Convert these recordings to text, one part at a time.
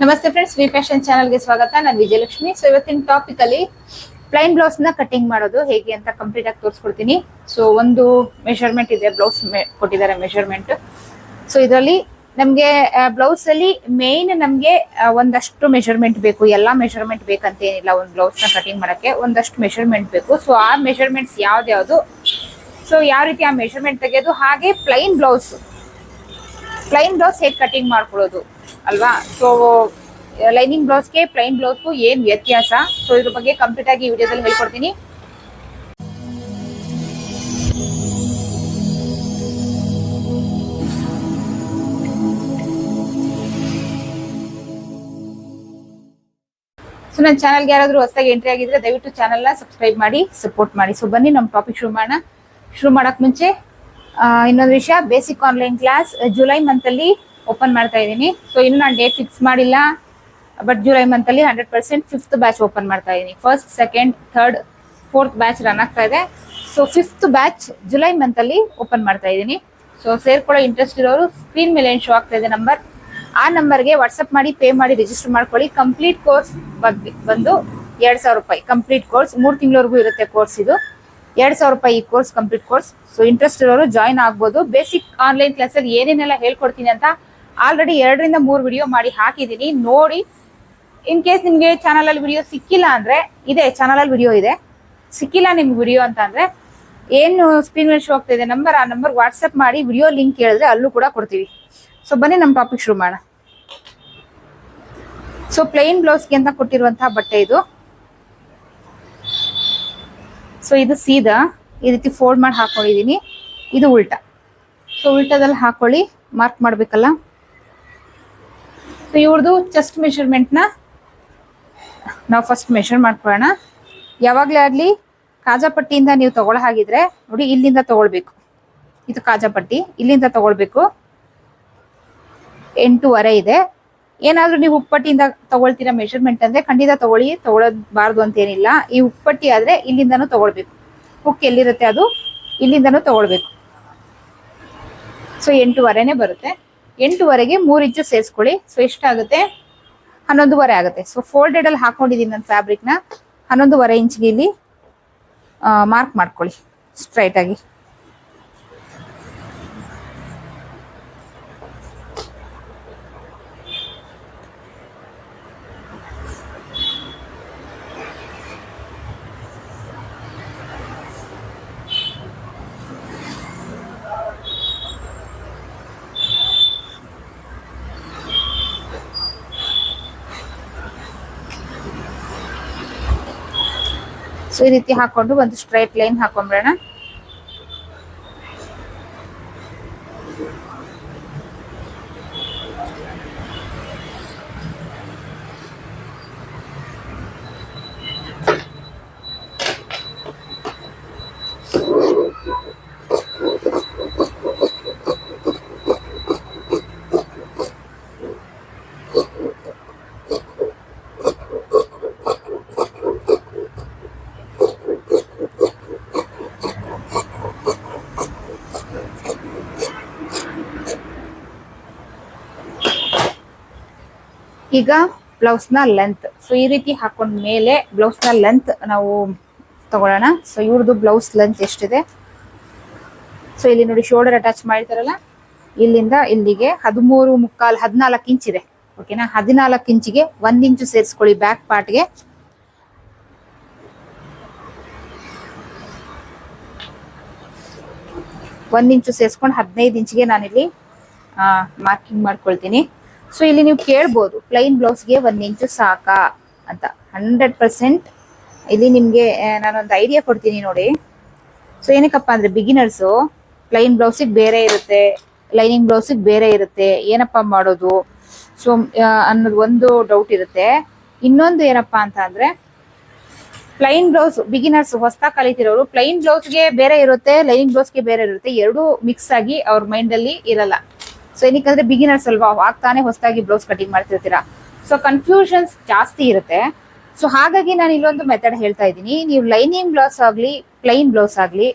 ನಮಸ್ತೆ friends, V fashion ಚಾನಲ್ಗೆ ಸ್ವಾಗತ. ನಾನು ವಿಜಯಲಕ್ಷ್ಮಿ. ಸೊ ಇವತ್ತಿನ ಟಾಪಿಕ್ ಅಲ್ಲಿ ಪ್ಲೈನ್ ಬ್ಲೌಸ್ ನ ಕಟಿಂಗ್ ಮಾಡೋದು ಹೇಗೆ ಅಂತ ಕಂಪ್ಲೀಟ್ ಆಗಿ ತೋರಿಸ್ಕೊಡ್ತೀನಿ. ಸೊ ಒಂದು ಮೆಷರ್ಮೆಂಟ್ ಇದೆ, ಬ್ಲೌಸ್ ಕೊಟ್ಟಿದ್ದಾರೆ ಮೆಷರ್ಮೆಂಟ್. ಸೊ ಇದರಲ್ಲಿ ನಮ್ಗೆ ಬ್ಲೌಸ್ ಅಲ್ಲಿ ಮೇನ್ ನಮ್ಗೆ ಒಂದಷ್ಟು ಮೆಷರ್ಮೆಂಟ್ ಬೇಕು. ಎಲ್ಲಾ ಮೆಷರ್ಮೆಂಟ್ ಬೇಕಂತ ಏನಿಲ್ಲ, ಒಂದು ಬ್ಲೌಸ್ ನ ಕಟಿಂಗ್ ಮಾಡಕ್ಕೆ ಒಂದಷ್ಟು ಮೆಷರ್ಮೆಂಟ್ ಬೇಕು. ಸೊ ಆ ಮೆಷರ್ಮೆಂಟ್ಸ್ ಯಾವ್ದು, ಸೊ ಯಾವ ರೀತಿ ಆ ಮೆಷರ್ಮೆಂಟ್ ತೆಗೆಯೋದು, ಹಾಗೆ ಪ್ಲೈನ್ ಬ್ಲೌಸ್ ಹೇಗೆ ಕಟಿಂಗ್ ಮಾಡ್ಕೊಳ್ಳೋದು ಅಲ್ವಾ. ಸೊ ಲೈನಿಂಗ್ ಬ್ಲೌಸ್ಗೆ ಪ್ಲೈನ್ ಬ್ಲೌಸ್ಗೂ ಏನ್ ವ್ಯತ್ಯಾಸ, ಸೊ ಇದ್ರ ಬಗ್ಗೆ ಕಂಪ್ಲೀಟ್ ಆಗಿ ವಿಡಿಯೋದಲ್ಲಿ ಹೇಳ್ಕೊಡ್ತೀನಿ. ಸೊ ನನ್ನ ಚಾನಲ್ಗೆ ಯಾರಾದ್ರೂ ಹೊಸದಾಗಿ ಎಂಟ್ರಿ ಆಗಿದ್ರೆ ದಯವಿಟ್ಟು ಚಾನಲ್ನ ಸಬ್ಸ್ಕ್ರೈಬ್ ಮಾಡಿ, ಸಪೋರ್ಟ್ ಮಾಡಿ. ಸೊ ಬನ್ನಿ ನಮ್ಮ ಟಾಪಿಕ್ ಶುರು ಮಾಡಕ್ ಮುಂಚೆ ಇನ್ನೊಂದು ವಿಷಯ, basic online class July month ಅಲ್ಲಿ ಓಪನ್ ಮಾಡ್ತಾ ಇದ್ದೀನಿ. ಸೊ ಇನ್ನು ನಾನು ಡೇಟ್ ಫಿಕ್ಸ್ ಮಾಡಿಲ್ಲ, ಬಟ್ ಜುಲೈ ಮಂತ್ ಅಲ್ಲಿ 100% 5th ಬ್ಯಾಚ್ ಓಪನ್ ಮಾಡ್ತಾ ಇದ್ದೀನಿ. 1st, 2nd, 3rd, 4th batch run ಆಗ್ತಾ ಇದೆ. So 5th batch July month ಅಲ್ಲಿ ಓಪನ್ ಮಾಡ್ತಾ ಇದ್ದೀನಿ. ಸೊ ಸೇರ್ಕೊಳ್ಳೋ ಇಂಟ್ರೆಸ್ಟ್ ಇರೋರು ಸ್ಕ್ರೀನ್ ಮೇಲೆ ಏನು ಶೋ ಆಗ್ತಾ ಇದೆ ನಂಬರ್, ಆ ನಂಬರ್ಗೆ ವಾಟ್ಸಪ್ ಮಾಡಿ ಪೇ ಮಾಡಿ ರಿಜಿಸ್ಟರ್ ಮಾಡ್ಕೊಳ್ಳಿ. ಕಂಪ್ಲೀಟ್ ಕೋರ್ಸ್ ಬಂದು 2,000 ರೂಪಾಯಿ. ಕಂಪ್ಲೀಟ್ ಕೋರ್ಸ್ 3 ತಿಂಗಳವರೆಗೂ ಇರುತ್ತೆ ಕೋರ್ಸ್. ಇದು 2,000 ರೂಪಾಯಿ ಈ course, complete course. So interest ಇರೋರು ಜಾಯ್ನ್ ಆಗ್ಬೋದು. ಬೇಸಿಕ್ ಆನ್ಲೈನ್ ಕ್ಲಾಸಲ್ಲಿ ಏನೇನೆಲ್ಲ ಹೇಳ್ಕೊಡ್ತೀನಿ ಅಂತ ಆಲ್ರೆಡಿ 2 ರಿಂದ 3 ವಿಡಿಯೋ ಮಾಡಿ ಹಾಕಿದ್ದೀನಿ, ನೋಡಿ. ಇನ್ ಕೇಸ್ ನಿಮ್ಗೆ ಚಾನಲ್ ಅಲ್ಲಿ ವಿಡಿಯೋ ಸಿಕ್ಕಿಲ್ಲ ಅಂದ್ರೆ, ಇದೆ ಚಾನಲ್ ಅಲ್ಲಿ ವಿಡಿಯೋ ಇದೆ, ಸಿಕ್ಕಿಲ್ಲ ನಿಮ್ಗೆ ವಿಡಿಯೋ ಅಂತ ಅಂದ್ರೆ ಏನು ಸ್ಕ್ರೀನ್ ಮೇಲೆ ಶೋ ಆಗ್ತಾ ಇದೆ ನಂಬರ್, ಆ ನಂಬರ್ ವಾಟ್ಸಪ್ ಮಾಡಿ ವಿಡಿಯೋ ಲಿಂಕ್ ಕೇಳಿದ್ರೆ ಅಲ್ಲೂ ಕೂಡ ಕೊಡ್ತೀವಿ. ಸೊ ಬನ್ನಿ ನಮ್ಮ ಟಾಪಿಕ್ ಶುರು ಮಾಡೋಣ. ಸೊ ಪ್ಲೈನ್ ಬ್ಲೌಸ್ಗೆ ಅಂತ ಕೊಟ್ಟಿರುವಂತಹ ಬಟ್ಟೆ ಇದು. ಸೊ ಇದು ಸೀದಾ ಈ ರೀತಿ ಫೋಲ್ಡ್ ಮಾಡಿ ಹಾಕೊಂಡಿದೀನಿ, ಇದು ಉಲ್ಟಾ. ಸೊ ಉಲ್ಟಾದಲ್ಲಿ ಹಾಕೊಳ್ಳಿ, ಮಾರ್ಕ್ ಮಾಡ್ಬೇಕಲ್ಲ. ಸೊ ಇವ್ರದ್ದು ಚೆಸ್ಟ್ ಮೆಷರ್ಮೆಂಟ್ನ ನಾವು ಫಸ್ಟ್ ಮೆಷರ್ ಮಾಡ್ಕೊಳ್ಳೋಣ. ಯಾವಾಗಲೇ ಆಗಲಿ ಕಾಜಾಪಟ್ಟಿಯಿಂದ ನೀವು ತಗೊಳ್ಳೋ ಹಾಗಿದ್ರೆ ನೋಡಿ, ಇಲ್ಲಿಂದ ತಗೊಳ್ಬೇಕು. ಇದು ಕಾಜಾಪಟ್ಟಿ, ಇಲ್ಲಿಂದ ತಗೊಳ್ಬೇಕು. 8.5 ಇದೆ. ಏನಾದ್ರೂ ನೀವು ಉಪ್ಪಟ್ಟಿಯಿಂದ ತಗೊಳ್ತೀರಾ ಮೆಷರ್ಮೆಂಟ್ ಅಂದ್ರೆ ಖಂಡಿತ ತಗೊಳ್ಳೋದ್ಬಾರ್ದು ಅಂತೇನಿಲ್ಲ. ಈ ಉಪ್ಪಟ್ಟಿ ಆದ್ರೆ ಇಲ್ಲಿಂದನೂ ತಗೊಳ್ಬೇಕು. ಹುಕ್ ಎಲ್ಲಿರುತ್ತೆ ಅದು ಇಲ್ಲಿಂದನೂ ತಗೊಳ್ಬೇಕು. ಸೊ 8.5ನೇ ಬರುತ್ತೆ. 8.5ಗೆ 3 ಇಂಚು ಸೇರಿಸ್ಕೊಳ್ಳಿ. ಸೊ ಎಷ್ಟಾಗುತ್ತೆ? 11.5 ಆಗುತ್ತೆ. ಸೊ ಫೋಲ್ಡೆಡ್ ಅಲ್ಲಿ ಹಾಕೊಂಡಿದೀನಿ ನನ್ನ ಫ್ಯಾಬ್ರಿಕ್ನ. 11.5 ಇಂಚ್ಗೆ ಇಲ್ಲಿ ಮಾರ್ಕ್ ಮಾಡ್ಕೊಳ್ಳಿ ಸ್ಟ್ರೈಟ್ ಆಗಿ. ಸೊ ಈ ರೀತಿ ಹಾಕೊಂಡು ಒಂದು ಸ್ಟ್ರೈಟ್ ಲೈನ್ ಹಾಕೊಂಡ್ಬಿಡೋಣ. ಈಗ ಬ್ಲೌಸ್ ನ ಲೆಂತ್, ಸೊ ಈ ರೀತಿ ಹಾಕೊಂಡ ಮೇಲೆ ಬ್ಲೌಸ್ ನ ಲೆಂತ್ ನಾವು ತಗೊಳ್ಳೋಣ. ಸೊ ಇವ್ರದ್ದು ಬ್ಲೌಸ್ ಲೆಂತ್ ಎಷ್ಟಿದೆ? ಸೊ ಇಲ್ಲಿ ನೋಡಿ, ಶೋಲ್ಡರ್ ಅಟ್ಯಾಚ್ ಮಾಡಿರ್ತಾರಲ್ಲ, ಇಲ್ಲಿಂದ ಇಲ್ಲಿಗೆ 13.75 14 ಇಂಚ್ ಇದೆ. ಓಕೆನಾ? 14 ಇಂಚಿಗೆ 1 ಇಂಚು ಸೇರಿಸ್ಕೊಳ್ಳಿ. ಬ್ಯಾಕ್ ಪಾರ್ಟ್ಗೆ 1 ಇಂಚು ಸೇರಿಸ್ಕೊಂಡು 15 ಇಂಚಿಗೆ ನಾನಿಲ್ಲಿ ಮಾರ್ಕಿಂಗ್ ಮಾಡ್ಕೊಳ್ತೀನಿ. ಸೊ ಇಲ್ಲಿ ನೀವು ಕೇಳ್ಬೋದು, ಪ್ಲೈನ್ ಬ್ಲೌಸ್ಗೆ 1 ಇಂಚು ಸಾಕಾ ಅಂತ. 100% ಇಲ್ಲಿ ನಿಮ್ಗೆ ನಾನೊಂದು ಐಡಿಯಾ ಕೊಡ್ತೀನಿ ನೋಡಿ. ಸೊ ಏನಕ್ಕಪ್ಪ ಅಂದ್ರೆ, ಬಿಗಿನರ್ಸು ಪ್ಲೈನ್ ಬ್ಲೌಸಿಗೆ ಬೇರೆ ಇರುತ್ತೆ, ಲೈನಿಂಗ್ ಬ್ಲೌಸಿಗೆ ಬೇರೆ ಇರುತ್ತೆ, ಏನಪ್ಪಾ ಮಾಡೋದು ಸೊ ಅನ್ನೋದು ಒಂದು ಡೌಟ್ ಇರುತ್ತೆ. ಇನ್ನೊಂದು ಏನಪ್ಪಾ ಅಂತ ಅಂದ್ರೆ, ಪ್ಲೈನ್ ಬ್ಲೌಸ್ ಬಿಗಿನರ್ಸ್ ಹೊಸದಾಗಿ ಕಲಿತಿರೋರು ಪ್ಲೈನ್ ಬ್ಲೌಸ್ಗೆ ಬೇರೆ ಇರುತ್ತೆ, ಲೈನಿಂಗ್ ಬ್ಲೌಸ್ಗೆ ಬೇರೆ ಇರುತ್ತೆ. ಎರಡೂ ಮಿಕ್ಸ್ ಆಗಿ ಅವ್ರ ಮೈಂಡ್ ಅಲ್ಲಿ ಇರಲ್ಲ. ಸೊ ಏನಕ್ಕಂದ್ರೆ ಬಿಗಿನರ್ಸ್ ಅಲ್ವಾ, ಆಗ್ತಾನೆ ಹೊಸದಾಗಿ ಬ್ಲೌಸ್ ಕಟಿಂಗ್ ಮಾಡ್ತಿರ್ತೀರಾ. ಸೊ ಕನ್ಫ್ಯೂಷನ್ಸ್ ಜಾಸ್ತಿ ಇರುತ್ತೆ. ಸೊ ಹಾಗಾಗಿ ನಾನು ಇಲ್ಲೊಂದು ಮೆಥಡ್ ಹೇಳ್ತಾ ಇದ್ದೀನಿ. ನೀವು ಲೈನಿಂಗ್ ಬ್ಲೌಸ್ ಆಗ್ಲಿ ಪ್ಲೈನ್ ಬ್ಲೌಸ್ ಆಗ್ಲಿ,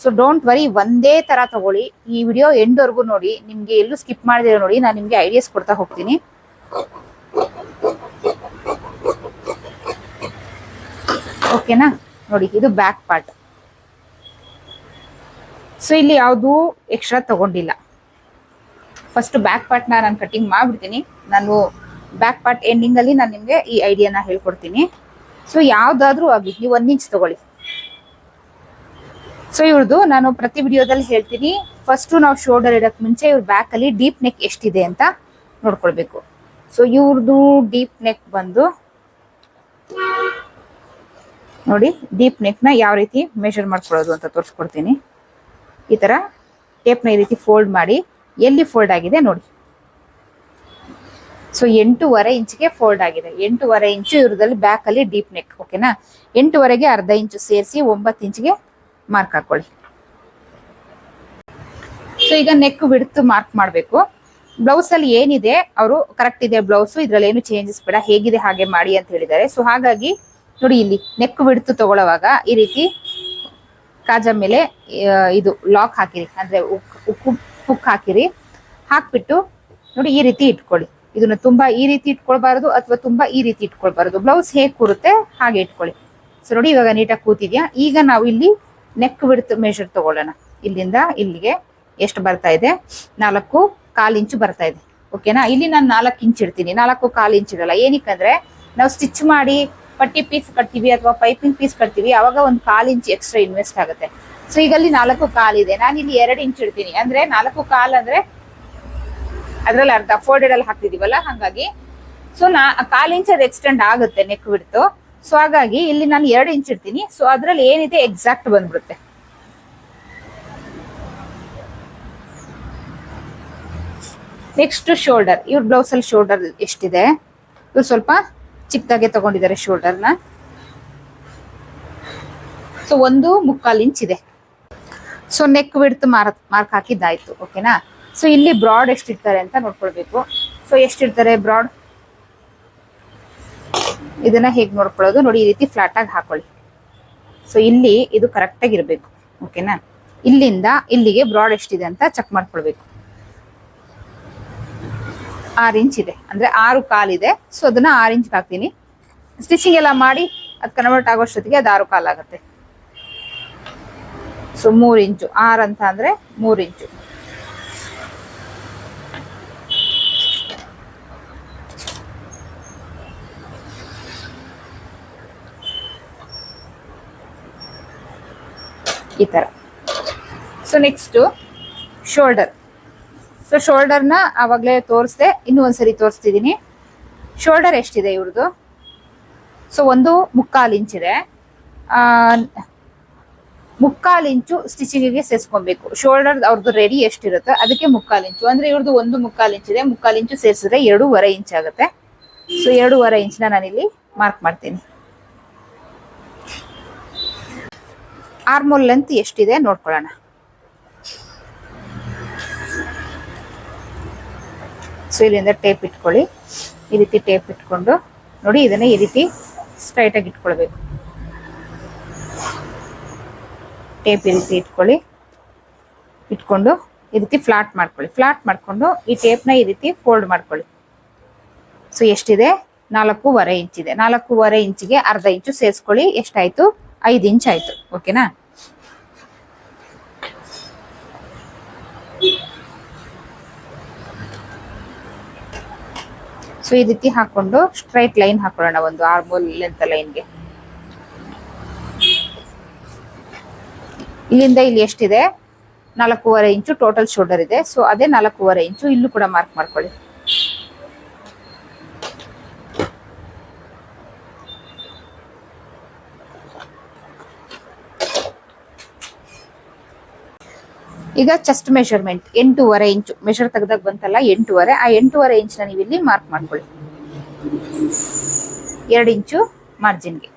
ಸೊ ಡೋಂಟ್ ವರಿ, ಒಂದೇ ತರ ತಗೊಳ್ಳಿ. ಈ ವಿಡಿಯೋ ಎಂಡ್ ವರ್ಗು ನೋಡಿ, ನಿಮ್ಗೆ ಎಲ್ಲೂ ಸ್ಕಿಪ್ ಮಾಡಿದಿರೋ ನೋಡಿ, ನಾನು ನಿಮ್ಗೆ ಐಡಿಯಾಸ್ ಕೊಡ್ತಾ ಹೋಗ್ತೀನಿ. ಓಕೆನಾ. ನೋಡಿ ಇದು ಬ್ಯಾಕ್ ಪಾರ್ಟ್. ಸೊ ಇಲ್ಲಿ ಯಾವುದು ಎಕ್ಸ್ಟ್ರಾ ತಗೊಂಡಿಲ್ಲ. ಫಸ್ಟ್ ಬ್ಯಾಕ್ ಪಾರ್ಟ್ನ ನಾನು ಕಟಿಂಗ್ ಮಾಡ್ಬಿಡ್ತೀನಿ. ನಾನು ಬ್ಯಾಕ್ ಪಾರ್ಟ್ ಎಂಡಿಂಗ್ ಅಲ್ಲಿ ನಾನು ನಿಮಗೆ ಈ ಐಡಿಯಾನ ಹೇಳ್ಕೊಡ್ತೀನಿ. ಸೊ ಯಾವ್ದಾದ್ರೂ ಆಗಲಿ ನೀವು 1 ಇಂಚ್ ತಗೊಳ್ಳಿ. ಸೊ ಇವ್ರದ್ದು ನಾನು ಪ್ರತಿ ವಿಡಿಯೋದಲ್ಲಿ ಹೇಳ್ತೀನಿ. ಫಸ್ಟ್ ನಾವು ಶೋಲ್ಡರ್ ಇಡಕ್ ಮುಂಚೆ ಇವ್ರ ಬ್ಯಾಕ್ ಅಲ್ಲಿ ಡೀಪ್ ನೆಕ್ ಎಷ್ಟಿದೆ ಅಂತ ನೋಡ್ಕೊಳ್ಬೇಕು. ಸೊ ಇವ್ರದ್ದು ಡೀಪ್ ನೆಕ್ ಬಂದು ನೋಡಿ, ಡೀಪ್ ನೆಕ್ ನ ಯಾವ ರೀತಿ ಮೆಷರ್ ಮಾಡ್ಕೊಳ್ಳೋದು ಅಂತ ತೋರಿಸ್ಕೊಡ್ತೀನಿ. ಈ ತರ ಟೇಪ್ನ ಈ ರೀತಿ ಫೋಲ್ಡ್ ಮಾಡಿ ಎಲ್ಲಿ ಫೋಲ್ಡ್ ಆಗಿದೆ ನೋಡಿ. ಸೊ 8.5 ಇಂಚ್ಗೆ ಫೋಲ್ಡ್ ಆಗಿದೆ. 8.5 ಇಂಚು ಇವ್ರದಲ್ಲಿ ಬ್ಯಾಕ್ ಅಲ್ಲಿ ಡೀಪ್ ನೆಕ್. ಓಕೆನಾ. 8.5ಗೆ ಅರ್ಧ ಇಂಚು ಸೇರಿಸಿ 9 ಇಂಚ್ಗೆ ಮಾರ್ಕ್ ಹಾಕೊಳ್ಳಿ. ಸೊ ಈಗ ನೆಕ್ ವಿಡ್ತ್ ಮಾರ್ಕ್ ಮಾಡಬೇಕು. ಬ್ಲೌಸ್ ಅಲ್ಲಿ ಏನಿದೆ ಅವರು ಕರೆಕ್ಟ್ ಇದೆ ಬ್ಲೌಸ್, ಇದ್ರಲ್ಲಿ ಏನು ಚೇಂಜಸ್ ಬೇಡ, ಹೇಗಿದೆ ಹಾಗೆ ಮಾಡಿ ಅಂತ ಹೇಳಿದ್ದಾರೆ. ಸೊ ಹಾಗಾಗಿ ನೋಡಿ, ಇಲ್ಲಿ ನೆಕ್ ವಿಡ್ತ್ ತಗೊಳ್ಳೋವಾಗ ಈ ರೀತಿ ಕಾಜಾ ಮೇಲೆ ಇದು ಲಾಕ್ ಹಾಕಿರಿ, ಅಂದ್ರೆ ಹುಕ್ ಹಾಕಿರಿ. ಹಾಕ್ಬಿಟ್ಟು ನೋಡಿ ಈ ರೀತಿ ಇಟ್ಕೊಳ್ಳಿ. ಇದನ್ನ ತುಂಬಾ ಈ ರೀತಿ ಇಟ್ಕೊಳ್ಬಾರದು ಅಥವಾ ತುಂಬಾ ಈ ರೀತಿ ಇಟ್ಕೊಳ್ಬಾರದು. ಬ್ಲೌಸ್ ಹೇಗೆ ಕೂರುತ್ತೆ ಹಾಗೆ ಇಟ್ಕೊಳ್ಳಿ. ಸೊ ನೋಡಿ ಇವಾಗ ನೀಟಾಗಿ ಕೂತಿದ್ಯಾ. ಈಗ ನಾವು ಇಲ್ಲಿ ನೆಕ್ ವಿಡ್ತ್ ಮೆಷರ್ ತಗೊಳ್ಳೋಣ. ಇಲ್ಲಿಂದ ಇಲ್ಲಿಗೆ ಎಷ್ಟು ಬರ್ತಾ ಇದೆ? 4.25 ಇಂಚು ಬರ್ತಾ ಇದೆ. ಓಕೆನಾ. ಇಲ್ಲಿ ನಾನು 4 ಇಂಚ್ ಇಡ್ತೀನಿ, 4.25 ಇಂಚ್ ಇರಲ್ಲ. ಏನಕ್ಕಂದ್ರೆ ನಾವು ಸ್ಟಿಚ್ ಮಾಡಿ ಪಟ್ಟಿ ಪೀಸ್ ಕಟ್ತೀವಿ ಅಥವಾ ಪೈಪಿಂಗ್ ಪೀಸ್ ಕಟ್ತೀವಿ, ಅವಾಗ 1/4 ಇಂಚ್ ಎಕ್ಸ್ಟ್ರಾ ಇನ್ವೆಸ್ಟ್ ಆಗುತ್ತೆ. ಸೊ ಈಗ ಅಲ್ಲಿ 4.25 ಇದೆ, ನಾನು ಇಲ್ಲಿ 2 ಇಂಚ್ ಇಡ್ತೀನಿ. ಅಂದ್ರೆ 4.25 ಅಂದ್ರೆ ಅದ್ರಲ್ಲಿ ಅರ್ಧ ಫೋಲ್ಡೆಡ್ ಅಲ್ಲಿ ಹಾಕ್ತಿದೀವಲ್ಲ, ಹಾಗಾಗಿ ಸೊ 1/4 ಇಂಚ್ ಅದು ಎಕ್ಸ್ಟೆಂಡ್ ಆಗುತ್ತೆ ನೆಕ್ ವಿಡ್ತ್. ಸೊ ಹಾಗಾಗಿ ಇಲ್ಲಿ ನಾನು 2 ಇಂಚ್ ಇಡ್ತೀನಿ. ಸೊ ಅದ್ರಲ್ಲಿ ಏನಿದೆ ಎಕ್ಸಾಕ್ಟ್ ಬಂದ್ಬಿಡುತ್ತೆ. Next shoulder. ಇವ್ರ ಬ್ಲೌಸ್ ಅಲ್ಲಿ ಶೋಲ್ಡರ್ ಎಷ್ಟಿದೆ? ಇವ್ರು ಸ್ವಲ್ಪ ಚಿಕ್ಕದಾಗೆ ತಗೊಂಡಿದ್ದಾರೆ ಶೋಲ್ಡರ್ನ. ಸೊ 1.25 ಇಂಚ್ ಇದೆ. ಸೊ ನೆಕ್ ವಿಡ್ತ್ ಮಾರ್ಕ್ ಹಾಕಿದ್ದಾಯ್ತು. ಓಕೆನಾ. ಸೊ ಇಲ್ಲಿ ಬ್ರಾಡ್ ಎಷ್ಟಿರ್ತಾರೆ ಅಂತ ನೋಡ್ಕೊಳ್ಬೇಕು. ಸೊ ಎಷ್ಟಿರ್ತಾರೆ ಬ್ರಾಡ್, ಇದನ್ನ ಹೇಗೆ ನೋಡ್ಕೊಳ್ಳೋದು ನೋಡಿ, ಈ ರೀತಿ ಫ್ಲಾಟ್ ಆಗಿ ಹಾಕೊಳ್ಳಿ. ಸೊ ಇಲ್ಲಿ ಇದು ಕರೆಕ್ಟ್ ಆಗಿ ಇರಬೇಕು. ಓಕೆನಾ. ಇಲ್ಲಿಂದ ಇಲ್ಲಿಗೆ ಬ್ರಾಡ್ ಎಷ್ಟಿದೆ ಅಂತ ಚೆಕ್ ಮಾಡ್ಕೊಳ್ಬೇಕು. 6 ಇಂಚ್ ಇದೆ, ಅಂದ್ರೆ 6.25 ಇದೆ. ಸೊ ಅದನ್ನ 6 ಇಂಚ್ ಹಾಕ್ತೀನಿ. ಸ್ಟಿಚಿಂಗ್ ಎಲ್ಲ ಮಾಡಿ ಅದು ಕನ್ವರ್ಟ್ ಆಗೋಷ್ಟೊತ್ತಿಗೆ ಅದು 6.25 ಆಗುತ್ತೆ. ಸೊ 3 ಇಂಚು, 6 ಅಂತ ಅಂದ್ರೆ 3 ಇಂಚು. ಈ ತರ. So next shoulder. ಸೊ ಶೋಲ್ಡರ್ನ ಆವಾಗಲೇ ತೋರಿಸ್ದೆ, ಇನ್ನೂ ಒಂದ್ಸರಿ ತೋರಿಸ್ತಿದ್ದೀನಿ. ಶೋಲ್ಡರ್ ಎಷ್ಟಿದೆ ಇವ್ರದ್ದು? ಸೊ 1.25 ಇಂಚ್ ಇದೆ. 3/4 ಇಂಚು ಸ್ಟಿಚಿಂಗಿಗೆ ಸೇರಿಸ್ಕೊಬೇಕು. ಶೋಲ್ಡರ್ ಅವ್ರದ್ದು ರೆಡಿ ಎಷ್ಟಿರುತ್ತೆ ಅದಕ್ಕೆ 3/4 ಇಂಚು. ಅಂದ್ರೆ ಇವ್ರದ್ದು 1.25 ಇಂಚ್ ಇದೆ, 3/4 ಇಂಚು ಸೇರಿಸಿದ್ರೆ 2.5 ಇಂಚ್ ಆಗುತ್ತೆ. ಸೊ 2.5 ಇಂಚ್ನ ನಾನಿಲ್ಲಿ ಮಾರ್ಕ್ ಮಾಡ್ತೀನಿ. ಆರ್ಮೋಲ್ ಲೆಂತ್ ಎಷ್ಟಿದೆ ನೋಡ್ಕೊಳ್ಳೋಣ. ಸೊ ಇಲ್ಲಿಂದ ಟೇಪ್ ಇಟ್ಕೊಳ್ಳಿ. ಈ ರೀತಿ ಟೇಪ್ ಇಟ್ಕೊಂಡು ನೋಡಿ, ಇದನ್ನ ಈ ರೀತಿ ಸ್ಟ್ರೈಟ್ ಆಗಿ ಇಟ್ಕೊಳ್ಬೇಕು. ಟೇಪ್ ಈ ರೀತಿ ಇಟ್ಕೊಳ್ಳಿ. ಇಟ್ಕೊಂಡು ಈ ರೀತಿ ಫ್ಲಾಟ್ ಮಾಡ್ಕೊಳ್ಳಿ. ಫ್ಲಾಟ್ ಮಾಡ್ಕೊಂಡು ಈ ಟೇಪ್ನ ಈ ರೀತಿ ಫೋಲ್ಡ್ ಮಾಡ್ಕೊಳ್ಳಿ. ಸೊ ಎಷ್ಟಿದೆ? 4.25 ಇಂಚ್ ಇದೆ. 4.25 ಇಂಚಿಗೆ ಅರ್ಧ ಇಂಚು ಸೇರಿಸ್ಕೊಳ್ಳಿ. ಎಷ್ಟಾಯ್ತು? 5 ಇಂಚ್ ಆಯ್ತು. ಓಕೆನಾ. ಸೊ ಈ ರೀತಿ ಹಾಕೊಂಡು ಸ್ಟ್ರೈಟ್ ಲೈನ್ ಹಾಕೊಳ್ಳೋಣ, ಒಂದು ಆರ್ಮೋಲ್ ಲೆಂತ್ ಲೈನ್ಗೆ. ಇಲ್ಲಿಂದ ಇಲ್ಲಿ ಎಷ್ಟಿದೆ? 4.25 ಇಂಚು ಟೋಟಲ್ ಶೋಲ್ಡರ್ ಇದೆ. ಸೊ ಅದೇ 4.25 ಇಂಚು ಇಲ್ಲೂ ಕೂಡ ಮಾರ್ಕ್ ಮಾಡ್ಕೊಳ್ಳಿ. ಈಗ ಚೆಸ್ಟ್ ಮೆಷರ್ಮೆಂಟ್ 8.5 ಇಂಚು ಮೆಷರ್ ತೆಗೆದಾಗ ಬಂತಲ್ಲ 8.5, ಆ 8.5 ಇಂಚ್ನ ನೀವು ಇಲ್ಲಿ ಮಾರ್ಕ್ ಮಾಡ್ಕೊಳ್ಳಿ. 2 ಇಂಚು ಮಾರ್ಜಿನ್ಗೆ.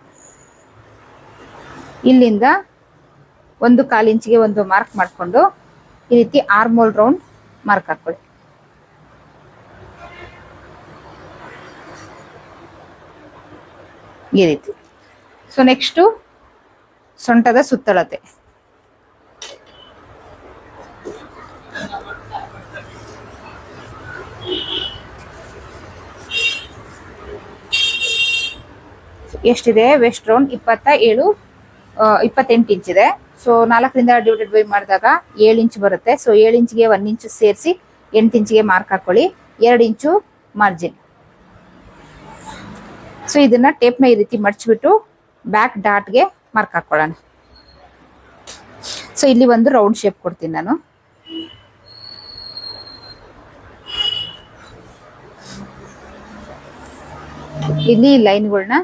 ಇಲ್ಲಿಂದ 1/4 ಇಂಚಿಗೆ ಒಂದು ಮಾರ್ಕ್ ಮಾಡಿಕೊಂಡು ಈ ರೀತಿ ಆರ್ಮೋಲ್ ರೌಂಡ್ ಮಾರ್ಕ್ ಹಾಕೊಳ್ಳಿ. ಈ ರೀತಿ. ಸೊ ನೆಕ್ಸ್ಟು ಸೊಂಟದ ಸುತ್ತಳತೆ. ಎಷ್ಟಿದೆ ವೆಸ್ಟ್ ರೌಂಡ್ 28 ಇಂಚ್ ಇದೆ. ಸೊ 4ರಿಂದ ಡಿವೈಡೆಡ್ ಬೈ ಮಾಡಿದಾಗ 7 ಇಂಚ್ ಬರುತ್ತೆ. ಸೊ 7 ಇಂಚ್ಗೆ 1 ಇಂಚ್ ಸೇರಿಸಿ 8 ಇಂಚ್ಗೆ ಮಾರ್ಕ್ ಹಾಕೊಳ್ಳಿ. 2 ಇಂಚು ಮಾರ್ಜಿನ್. ಸೊ ಇದನ್ನ ಟೇಪ್ನ ಈ ರೀತಿ ಮಡ್ಚಿಬಿಟ್ಟು ಬ್ಯಾಕ್ ಡಾಟ್ಗೆ ಮಾರ್ಕ್ ಹಾಕೊಳ್ಳೋಣ. ಸೊ ಇಲ್ಲಿ ಒಂದು ರೌಂಡ್ ಶೇಪ್ ಕೊಡ್ತೀನಿ ನಾನು. ಇಲ್ಲಿ ಲೈನ್ಗಳನ್ನ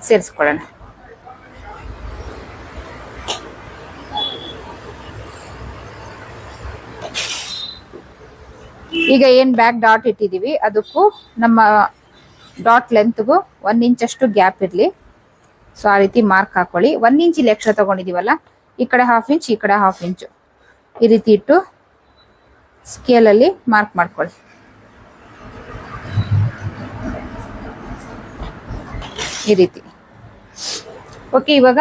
ಸೇರಿಸ್ಕೊಳ್ಳೋಣ. ಈಗ ಏನ್ ಬ್ಯಾಕ್ ಡಾಟ್ ಇಟ್ಟಿದೀವಿ ಅದಕ್ಕೂ ನಮ್ಮ ಡಾಟ್ ಲೆಂತ್ಗೂ 1 ಇಂಚ್ ಅಷ್ಟು ಗ್ಯಾಪ್ ಇರ್ಲಿ. ಸೊ ಆ ರೀತಿ ಮಾರ್ಕ್ ಹಾಕೊಳ್ಳಿ. 1 ಇಂಚ್ ಇಲ್ಲಿ ಎಕ್ಸ್ಟ್ರಾ ತಗೊಂಡಿದೀವಲ್ಲ, ಈ ಕಡೆ 1/2 ಇಂಚ್, ಈ ಕಡೆ 1/2 ಇಂಚ್ ಈ ರೀತಿ ಇಟ್ಟು ಸ್ಕೇಲಲ್ಲಿ ಮಾರ್ಕ್ ಮಾಡ್ಕೊಳ್ಳಿ. ಈ ರೀತಿ. ಓಕೆ, ಇವಾಗ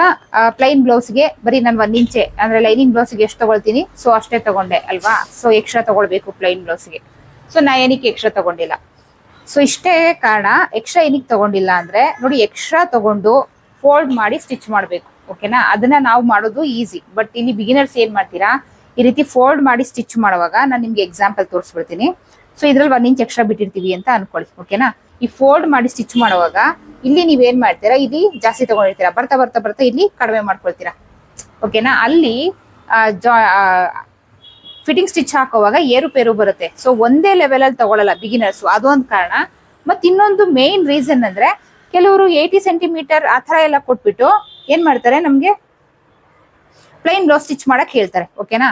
ಪ್ಲೈನ್ ಬ್ಲೌಸ್ಗೆ ಬರೀ ನಾನು 1 ಇಂಚೆ ಅಂದ್ರೆ ಲೈನಿಂಗ್ ಬ್ಲೌಸ್ಗೆ ಎಷ್ಟು ತಗೊಳ್ತೀನಿ ಸೊ ಅಷ್ಟೇ ತಗೊಂಡೆ ಅಲ್ವಾ. ಸೊ ಎಕ್ಸ್ಟ್ರಾ ತಗೊಳ್ಬೇಕು ಪ್ಲೈನ್ ಬ್ಲೌಸ್ಗೆ. ಸೊ ನಾ ಏನಕ್ಕೆ ಎಕ್ಸ್ಟ್ರಾ ತಗೊಂಡಿಲ್ಲ. ಸೊ ಇಷ್ಟೇ ಕಾರಣ. ಎಕ್ಸ್ಟ್ರಾ ಏನಕ್ಕೆ ತಗೊಂಡಿಲ್ಲ ಅಂದ್ರೆ ನೋಡಿ, ಎಕ್ಸ್ಟ್ರಾ ತಗೊಂಡು ಫೋಲ್ಡ್ ಮಾಡಿ ಸ್ಟಿಚ್ ಮಾಡಬೇಕು. ಓಕೆನಾ, ಅದನ್ನ ನಾವು ಮಾಡೋದು ಈಸಿ. ಬಟ್ ಇಲ್ಲಿ ಬಿಗಿನರ್ಸ್ ಏನ್ ಮಾಡ್ತೀರಾ, ಈ ರೀತಿ ಫೋಲ್ಡ್ ಮಾಡಿ ಸ್ಟಿಚ್ ಮಾಡುವಾಗ ನಾನು ನಿಮ್ಗೆ ಎಕ್ಸಾಂಪಲ್ ತೋರಿಸ್ಬಿಡ್ತೀನಿ. ಸೊ ಇದ್ರಲ್ಲಿ 1 ಇಂಚ್ ಎಕ್ಸ್ಟ್ರಾ ಬಿಟ್ಟಿರ್ತೀವಿ ಅಂತ ಅನ್ಕೊಳ್ಳಿ. ಓಕೆನಾ, ಈ ಫೋಲ್ಡ್ ಮಾಡಿ ಸ್ಟಿಚ್ ಮಾಡುವಾಗ ಇಲ್ಲಿ ನೀವೇನ್ ಮಾಡ್ತೀರಾ, ಇಲ್ಲಿ ಜಾಸ್ತಿ ತಗೊಂಡಿರ್ತೀರಾ, ಬರ್ತಾ ಬರ್ತಾ ಬರ್ತಾ ಇಲ್ಲಿ ಕಡಿಮೆ ಮಾಡ್ಕೊಳ್ತೀರಾ. ಓಕೆನಾ, ಅಲ್ಲಿ ಫಿಟ್ಟಿಂಗ್ ಸ್ಟಿಚ್ ಹಾಕುವಾಗ ಏರುಪೇರು ಬರುತ್ತೆ. ಸೊ ಒಂದೇ ಲೆವೆಲ್ ಅಲ್ಲಿ ತಗೊಳ್ಳಲ್ಲ ಬಿಗಿನರ್ಸ್, ಅದೊಂದು ಕಾರಣ. ಮತ್ತೆ ಇನ್ನೊಂದು ಮೇನ್ ರೀಸನ್ ಅಂದ್ರೆ ಕೆಲವರು 80 ಸೆಂಟಿಮೀಟರ್ ಆ ತರ ಎಲ್ಲ ಕೊಟ್ಬಿಟ್ಟು ಏನ್ ಮಾಡ್ತಾರೆ, ನಮ್ಗೆ ಪ್ಲೈನ್ ಬ್ಲೌಸ್ ಸ್ಟಿಚ್ ಮಾಡಕ್ ಹೇಳ್ತಾರೆ. ಓಕೆನಾ,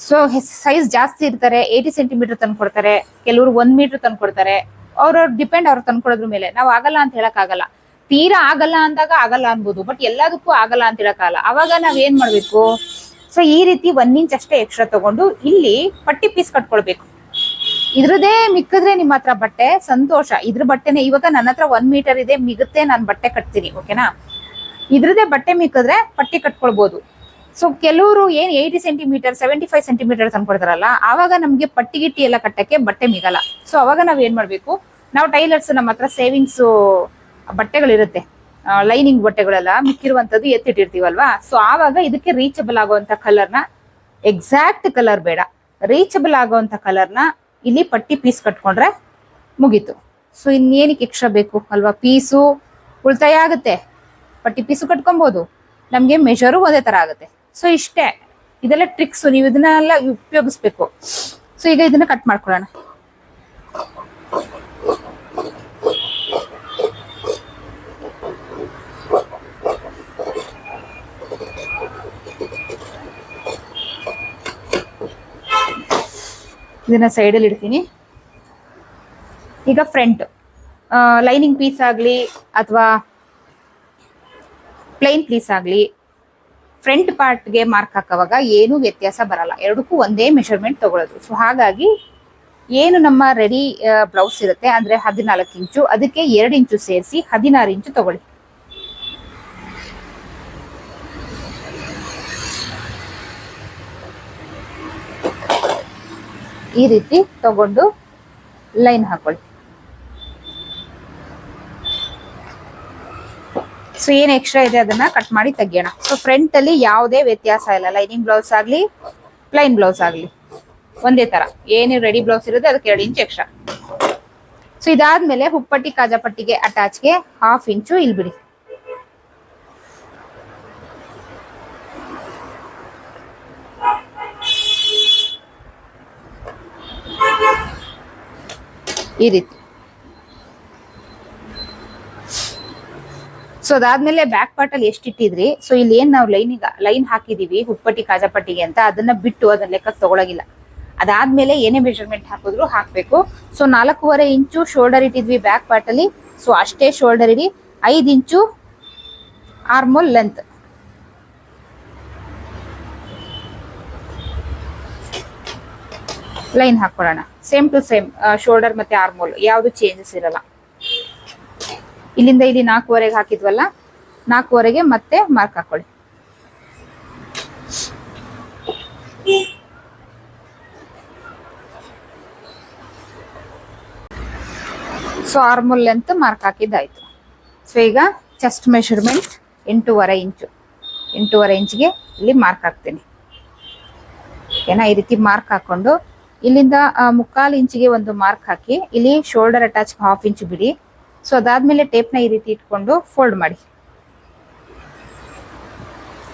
ಸೊ ಸೈಜ್ ಜಾಸ್ತಿ ಇರ್ತಾರೆ, 80 ಸೆಂಟಿಮೀಟರ್ ತಂದು ಕೊಡ್ತಾರೆ, ಕೆಲವರು 1 ಮೀಟರ್ ತಂದು ಕೊಡ್ತಾರೆ. ಅವ್ರವ್ರ ಡಿಪೆಂಡ್, ಅವ್ರು ತಂದ್ಕೊಡೋದ್ರ ಮೇಲೆ. ನಾವು ಆಗಲ್ಲ ಅಂತ ಹೇಳಕ್ ಆಗಲ್ಲ. ತೀರಾ ಆಗಲ್ಲ ಅಂದಾಗ ಆಗಲ್ಲ ಅನ್ಬೋದು, ಬಟ್ ಎಲ್ಲದಕ್ಕೂ ಆಗಲ್ಲ ಅಂತ ಹೇಳಕ್ಕಾಗಲ್ಲ. ಅವಾಗ ನಾವ್ ಏನ್ ಮಾಡ್ಬೇಕು, ಸೊ ಈ ರೀತಿ 1 ಇಂಚ್ ಅಷ್ಟೇ ಎಕ್ಸ್ಟ್ರಾ ತಗೊಂಡು ಇಲ್ಲಿ ಪಟ್ಟಿ ಪೀಸ್ ಕಟ್ಕೊಳ್ಬೇಕು. ಇದ್ರದೇ ಮಿಕ್ಕಿದ್ರೆ ನಿಮ್ಮ ಹತ್ರ ಬಟ್ಟೆ ಸಂತೋಷ. ಇದ್ರ ಬಟ್ಟೆನೆ ಇವಾಗ ನನ್ನ ಹತ್ರ 1 ಮೀಟರ್ ಇದೆ, ಮಿಗುತ್ತೆ, ನಾನು ಬಟ್ಟೆ ಕಟ್ತೀನಿ. ಓಕೆನಾ, ಇದ್ರದೇ ಬಟ್ಟೆ ಮಿಕ್ಕಿದ್ರೆ ಪಟ್ಟಿ ಕಟ್ಕೊಳ್ಬಹುದು. ಸೊ ಕೆಲವರು ಏನ್ 80 ಸೆಂಟಿಮೀಟರ್ 75 ಸೆಂಟಿಮೀಟರ್ ತಂದ್ಕೊಡ್ತಾರಲ್ಲ, ಆವಾಗ ನಮ್ಗೆ ಪಟ್ಟಿ ಗಿಟ್ಟಿ ಎಲ್ಲ ಕಟ್ಟಕ್ಕೆ ಬಟ್ಟೆ ಮಿಗಲ್ಲ. ಸೊ ಅವಾಗ ನಾವ್ ಏನ್ ಮಾಡ್ಬೇಕು, ನಾವು ಟೈಲರ್ಸ್ ನಮ್ಮ ಹತ್ರ ಸೇವಿಂಗ್ಸ್ ಬಟ್ಟೆಗಳಿರುತ್ತೆ, ಲೈನಿಂಗ್ ಬಟ್ಟೆಗಳೆಲ್ಲ ಮಿಕ್ಕಿರುವಂತದ್ದು ಎತ್ತಿಟ್ಟಿರ್ತೀವಲ್ವಾ. ಸೊ ಆವಾಗ ಇದಕ್ಕೆ ರೀಚಬಲ್ ಆಗುವಂತ ಕಲರ್ನ, ಎಕ್ಸಾಕ್ಟ್ ಕಲರ್ ಬೇಡ, ರೀಚಬಲ್ ಆಗುವಂತ ಕಲರ್ನ ಇಲ್ಲಿ ಪಟ್ಟಿ ಪೀಸ್ ಕಟ್ಕೊಂಡ್ರೆ ಮುಗೀತು. ಸೊ ಇನ್ನೇನಕ್ಕೆ ಎಕ್ಸ್ಟ್ರಾ ಬೇಕು ಅಲ್ವಾ, ಪೀಸು ಉಳಿತಾಯ ಆಗುತ್ತೆ, ಪಟ್ಟಿ ಪೀಸು ಕಟ್ಕೊಬಹುದು, ನಮ್ಗೆ ಮೆಜರು ಒಂದೇ ತರ ಆಗುತ್ತೆ. ಸೊ ಇಷ್ಟೇ, ಇದೆಲ್ಲ ಟ್ರಿಕ್ಸ್, ನೀವು ಇದನ್ನೆಲ್ಲ ಉಪಯೋಗಿಸ್ಬೇಕು. ಸೊ ಈಗ ಇದನ್ನ ಕಟ್ ಮಾಡ್ಕೊಳ್ಳೋಣ. ಇದನ್ನ ಸೈಡಲ್ಲಿ ಇಡ್ತೀನಿ. ಈಗ ಫ್ರಂಟ್ ಲೈನಿಂಗ್ ಪೀಸ್ ಆಗಲಿ ಅಥವಾ ಪ್ಲೈನ್ ಪೀಸ್ ಆಗಲಿ, ಫ್ರಂಟ್ ಪಾರ್ಟ್ಗೆ ಮಾರ್ಕ್ ಹಾಕುವಾಗ ಏನು ವ್ಯತ್ಯಾಸ ಬರಲ್ಲ, ಎರಡಕ್ಕೂ ಒಂದೇ ಮೆಷರ್ಮೆಂಟ್ ತಗೊಳ್ಳೋದು. ಸೊ ಹಾಗಾಗಿ ಏನು ನಮ್ಮ ರೆಡಿ ಬ್ಲೌಸ್ ಇರುತ್ತೆ ಅಂದ್ರೆ 14 ಇಂಚು, ಅದಕ್ಕೆ 2 ಇಂಚು ಸೇರಿಸಿ 16 ಇಂಚು ತಗೊಳ್ಳಿ. ಈ ರೀತಿ ತಗೊಂಡು ಲೈನ್ ಹಾಕೊಳ್ಳಿ. ಸೊ ಏನ್ ಎಕ್ಸ್ಟ್ರಾ ಇದೆ ಅದನ್ನ ಕಟ್ ಮಾಡಿ ತೆಗಿಯೋಣ. ಸೊ ಫ್ರಂಟ್ ಅಲ್ಲಿ ಯಾವುದೇ ವ್ಯತ್ಯಾಸ ಇಲ್ಲ, ಲೈನಿಂಗ್ ಬ್ಲೌಸ್ ಆಗ್ಲಿ ಪ್ಲೈನ್ ಬ್ಲೌಸ್ ಆಗ್ಲಿ ಒಂದೇ ತರ. ಏನು ರೆಡಿ ಬ್ಲೌಸ್ ಇರುತ್ತೆ ಅದಕ್ಕೆ 2 ಇಂಚ್ ಎಕ್ಸ್ಟ್ರಾ. ಸೊ ಇದಾದ್ಮೇಲೆ ಹುಪ್ಪಟ್ಟಿ ಕಾಜಾಪಟ್ಟಿಗೆ ಅಟ್ಯಾಚ್ಗೆ 1/2 ಇಂಚು ಇಲ್ಲಿ ಬಿಡಿ. ಈ ರೀತಿ. ಸೊ ಅದಾದ್ಮೇಲೆ ಬ್ಯಾಕ್ ಪಾರ್ಟ್ ಅಲ್ಲಿ ಎಷ್ಟು ಇಟ್ಟಿದ್ರಿ, ಸೊ ಇಲ್ಲಿ ಏನ್ ನಾವು ಲೈನ್ ಹಾಕಿದೀವಿ ಹುಪ್ಪಟ್ಟಿ ಕಾಜಾಪಟ್ಟಿಗೆ ಅಂತ, ಅದನ್ನ ಬಿಟ್ಟು ಅದನ್ನ ಲೆಕ್ಕಕ್ಕೆ ತಗೊಳಗಿಲ್ಲ. ಅದಾದ್ಮೇಲೆ ಏನೇ ಮೆಜರ್ಮೆಂಟ್ ಹಾಕಿದ್ರು ಹಾಕ್ಬೇಕು. ಸೊ 4.5 ಇಂಚು ಶೋಲ್ಡರ್ ಇಟ್ಟಿದ್ವಿ ಬ್ಯಾಕ್ ಪಾರ್ಟ್ ಅಲ್ಲಿ, ಸೊ ಅಷ್ಟೇ ಶೋಲ್ಡರ್ ಇಡಿ. 5 ಇಂಚು ಆರ್ಮೋಲ್ ಲೆಂತ್. ಲೈನ್ ಹಾಕೊಳ್ಳೋಣ. ಸೇಮ್ ಟು ಸೇಮ್ ಶೋಲ್ಡರ್ ಮತ್ತೆ ಆರ್ಮೋಲ್ ಯಾವ್ದು ಚೇಂಜಸ್ ಇರಲ್ಲ. ಇಲ್ಲಿಂದ ಇಲ್ಲಿ 4.5 ಹಾಕಿದ್ವಲ್ಲ, 4.5 ಮತ್ತೆ ಮಾರ್ಕ್ ಹಾಕೊಳ್ಳಿ. ಸೊ ಆರ್ಮೋಲ್ ಲೆಂತ್ ಮಾರ್ಕ್ ಹಾಕಿದ್ದಾಯ್ತು. ಸೊ ಈಗ ಚೆಸ್ಟ್ ಮೆಷರ್ಮೆಂಟ್ 8.5 ಇಂಚು, 8.5 ಇಂಚ್ಗೆ ಇಲ್ಲಿ ಮಾರ್ಕ್ ಹಾಕ್ತೀನಿ. ಓಕೆನಾ, ಈ ರೀತಿ ಮಾರ್ಕ್ ಹಾಕೊಂಡು ಇಲ್ಲಿಂದ 3/4 ಇಂಚಿಗೆ ಒಂದು ಮಾರ್ಕ್ ಹಾಕಿ ಇಲ್ಲಿ ಶೋಲ್ಡರ್ ಅಟ್ಯಾಚ್ 1/2 ಇಂಚ್ ಬಿಡಿ. ಸೊ ಅದಾದ್ಮೇಲೆ ಟೇಪ್ನ ಈ ರೀತಿ ಇಟ್ಕೊಂಡು ಫೋಲ್ಡ್ ಮಾಡಿ.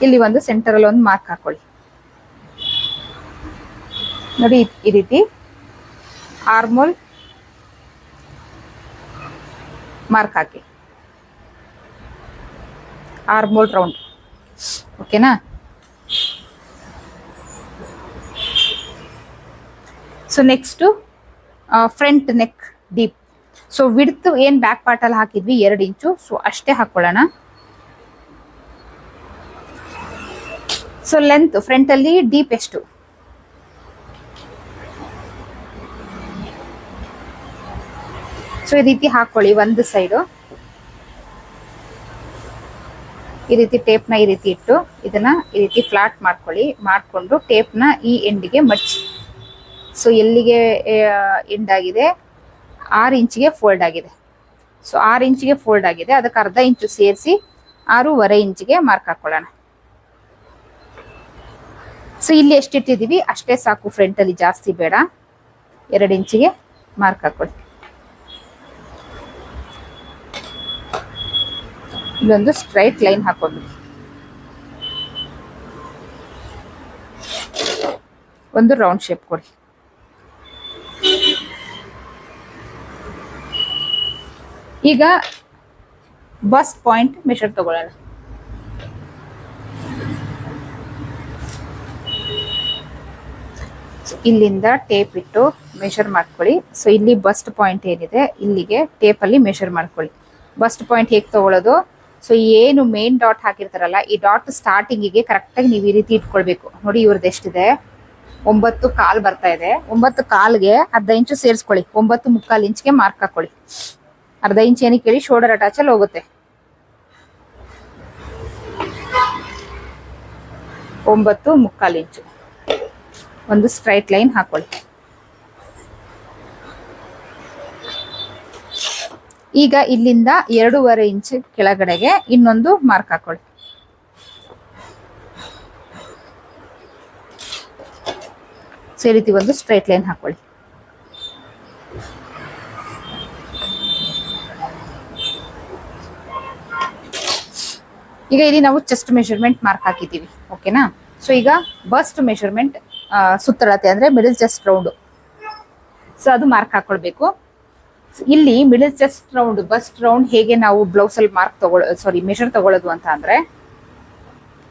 ಇಲ್ಲಿ ಒಂದು ಸೆಂಟರ್ ಅಲ್ಲಿ ಒಂದು ಮಾರ್ಕ್ ಹಾಕೊಳ್ಳಿ. ನೋಡಿ ಈ ರೀತಿ ಆರ್ಮೋಲ್ ಮಾರ್ಕ್ ಹಾಕಿ, ಆರ್ಮೋಲ್ ರೌಂಡ್. ಓಕೆನಾ, so next front neck deep. So width ಏನ್ ಬ್ಯಾಕ್ ಪಾರ್ಟ್ ಅಲ್ಲಿ ಹಾಕಿದ್ವಿ 2 ಇಂಚು, ಸೊ ಅಷ್ಟೇ ಹಾಕೊಳ್ಳೋಣ. ಸೊ ಲೆಂತ್ ಫ್ರಂಟ್ ಅಲ್ಲಿ ಡೀಪ್ ಎಷ್ಟು? ಸೊ ಈ ರೀತಿ ಹಾಕೊಳ್ಳಿ. ಒಂದು ಸೈಡು ಈ ರೀತಿ ಟೇಪ್ನ ಈ ರೀತಿ ಇಟ್ಟು ಇದನ್ನ ಈ ರೀತಿ ಫ್ಲಾಟ್ ಮಾಡ್ಕೊಳ್ಳಿ. ಮಾಡ್ಕೊಂಡು ಟೇಪ್ನ ಈ ಎಂಡ್ಗೆ ಮಡ್ಚಿ. ಸೊ ಎಲ್ಲಿಗೆ ಎಂಡ್ ಆಗಿದೆ 6 ಇಂಚಿಗೆ ಫೋಲ್ಡ್ ಆಗಿದೆ. ಸೊ 6 ಇಂಚಿಗೆ ಫೋಲ್ಡ್ ಆಗಿದೆ, ಅದಕ್ಕೆ ಅರ್ಧ ಇಂಚು ಸೇರಿಸಿ 6.5 ಇಂಚಿಗೆ ಮಾರ್ಕ್ ಹಾಕೊಳ್ಳೋಣ. ಸೊ ಇಲ್ಲಿ ಎಷ್ಟಿಟ್ಟಿದ್ದೀವಿ ಅಷ್ಟೇ ಸಾಕು, ಫ್ರಂಟ್ ಅಲ್ಲಿ ಜಾಸ್ತಿ ಬೇಡ. 2 ಇಂಚಿಗೆ ಮಾರ್ಕ್ ಹಾಕೊಳ್ಳಿ. ಇಲ್ಲೊಂದು ಸ್ಟ್ರೈಟ್ ಲೈನ್ ಹಾಕೊಂಡು ಒಂದು ರೌಂಡ್ ಶೇಪ್ ಕೊಡಿ. ಈಗ ಬಸ್ಟ್ ಪಾಯಿಂಟ್ ಮೆಷರ್ ತಗೊಳ್ಳೋಣ. ಇಲ್ಲಿಂದ ಟೇಪ್ ಇಟ್ಟು ಮೆಷರ್ ಮಾಡ್ಕೊಳ್ಳಿ. ಸೊ ಇಲ್ಲಿ ಬಸ್ಟ್ ಪಾಯಿಂಟ್ ಏನಿದೆ ಇಲ್ಲಿಗೆ ಟೇಪ್ ಅಲ್ಲಿ ಮೆಷರ್ ಮಾಡ್ಕೊಳ್ಳಿ. ಬಸ್ಟ್ ಪಾಯಿಂಟ್ ಹೇಗೆ ತಗೊಳ್ಳೋದು? ಸೊ ಏನು ಮೇನ್ ಡಾಟ್ ಹಾಕಿರ್ತಾರಲ್ಲ ಈ ಡಾಟ್ ಸ್ಟಾರ್ಟಿಂಗಿಗೆ ಕರೆಕ್ಟಾಗಿ ನೀವು ಈ ರೀತಿ ಇಟ್ಕೊಳ್ಬೇಕು. ನೋಡಿ ಇವ್ರದ್ದು ಎಷ್ಟಿದೆ, 9.25 ಬರ್ತಾ ಇದೆ. 9.25ಗೆ ಅರ್ಧ ಇಂಚು ಸೇರಿಸ್ಕೊಳ್ಳಿ. 9.25 ಇಂಚ್ಗೆ ಮಾರ್ಕ್ ಹಾಕೊಳ್ಳಿ. ಅರ್ಧ ಇಂಚ್ ಏನಕ್ಕೆ ಹೇಳಿ, ಶೋಲ್ಡರ್ ಅಟ್ಯಾಚ್ ಅಲ್ಲಿ ಹೋಗುತ್ತೆ. 9.25 ಇಂಚು ಒಂದು ಸ್ಟ್ರೈಟ್ ಲೈನ್ ಹಾಕೊಳ್ಳಿ. ಈಗ ಇಲ್ಲಿಂದ 2.5 ಇಂಚ್ ಕೆಳಗಡೆಗೆ ಇನ್ನೊಂದು ಮಾರ್ಕ್ ಹಾಕೊಳ್ಳಿ. ಸೊ ಈ ರೀತಿ ಒಂದು ಸ್ಟ್ರೈಟ್ ಲೈನ್ ಹಾಕೊಳ್ಳಿ. ಈಗ ಇಲ್ಲಿ ನಾವು ಚೆಸ್ಟ್ ಮೆಷರ್ಮೆಂಟ್ ಮಾರ್ಕ್ ಹಾಕಿದ್ದೀವಿ. ಓಕೆನಾ, ಸೊ ಈಗ ಬಸ್ಟ್ ಮೆಷರ್ಮೆಂಟ್ ಸುತ್ತಳತೆ ಅಂದ್ರೆ ಮಿಡಲ್ ಚೆಸ್ಟ್ ರೌಂಡ್. ಸೊ ಅದು ಮಾರ್ಕ್ ಹಾಕೊಳ್ಬೇಕು. ಇಲ್ಲಿ middle chest round bust round ಹೇಗೆ ನಾವು ಬ್ಲೌಸ್ ಅಲ್ಲಿ ಮೆಷರ್ ತಗೊಳ್ಳೋದು ಅಂತ ಅಂದ್ರೆ,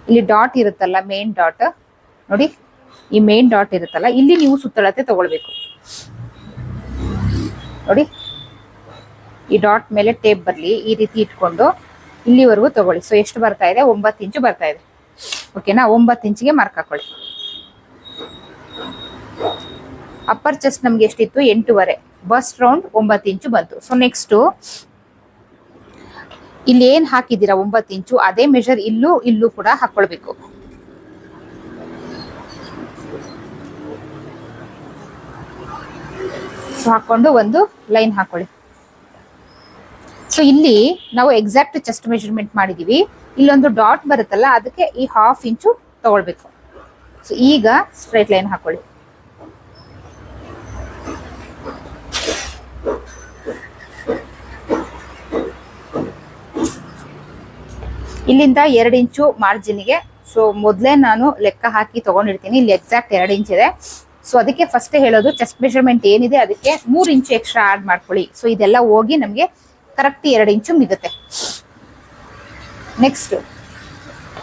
ಇಲ್ಲಿ ಡಾಟ್ ಇರುತ್ತಲ್ಲ ಮೇನ್ ಡಾಟ್, ನೋಡಿ ಈ ಮೇನ್ ಡಾಟ್ ಇರುತ್ತಲ್ಲ ಇಲ್ಲಿ ನೀವು ಸುತ್ತಳತೆ ತಗೊಳ್ಬೇಕು. ನೋಡಿ ಈ ಡಾಟ್ ಮೇಲೆ ಟೇಪ್ ಬರ್ಲಿ, ಈ ರೀತಿ ಇಟ್ಕೊಂಡು ಇಲ್ಲಿವರೆಗೂ ತಗೊಳ್ಳಿ. ಸೊ ಎಷ್ಟು ಬರ್ತಾ ಇದೆ? 9 ಇಂಚು ಬರ್ತಾ ಇದೆ. ಓಕೆನಾ, 9 ಇಂಚಿಗೆ ಮಾರ್ಕ್ ಹಾಕೊಳ್ಳಿ. ಅಪ್ಪರ್ ಚೆಸ್ಟ್ ನಮ್ಗೆ ಎಷ್ಟಿತ್ತು? 8.5. ಬಸ್ಟ್ ರೌಂಡ್ 9 ಇಂಚು ಬಂತು. ಸೊ ನೆಕ್ಸ್ಟ್ ಇಲ್ಲಿ ಏನ್ ಹಾಕಿದ್ದೀರಾ 9 ಇಂಚು ಅದೇ ಮೆಷರ್ ಇಲ್ಲೂ ಕೂಡ ಹಾಕೊಳ್ಬೇಕು. ಸೊ ಹಾಕೊಂಡು ಒಂದು ಲೈನ್ ಹಾಕೊಳ್ಳಿ. ಸೊ ಇಲ್ಲಿ ನಾವು ಎಕ್ಸಾಕ್ಟ್ ಚೆಸ್ಟ್ ಮೆಷರ್ಮೆಂಟ್ ಮಾಡಿದೀವಿ. ಇಲ್ಲೊಂದು ಡಾಟ್ ಬರುತ್ತಲ್ಲ ಅದಕ್ಕೆ ಈ 1/2 ಇಂಚು ತಗೊಳ್ಬೇಕು. ಸೊ ಈಗ ಸ್ಟ್ರೈಟ್ ಲೈನ್ ಹಾಕೊಳ್ಳಿ. ಇಲ್ಲಿಂದ 2 ಇಂಚು ಮಾರ್ಜಿನ್ಗೆ. ಸೊ ಮೊದಲೇ ನಾನು ಲೆಕ್ಕ ಹಾಕಿ ತಗೊಂಡಿರ್ತೀನಿ. ಇಲ್ಲಿ ಎಕ್ಸಾಕ್ಟ್ 2 ಇಂಚ್ ಇದೆ. ಸೊ ಅದಕ್ಕೆ ಫಸ್ಟ್ ಹೇಳೋದು ಚೆಸ್ಟ್ ಮೆಷರ್ಮೆಂಟ್ ಏನಿದೆ ಅದಕ್ಕೆ 3 ಇಂಚು ಎಕ್ಸ್ಟ್ರಾ ಆಡ್ ಮಾಡ್ಕೊಳ್ಳಿ. ಸೊ ಇದೆಲ್ಲ ಹೋಗಿ ನಮಗೆ ಕರೆಕ್ಟ್ 2 ಇಂಚು ಮಿಗುತ್ತೆ. ನೆಕ್ಸ್ಟ್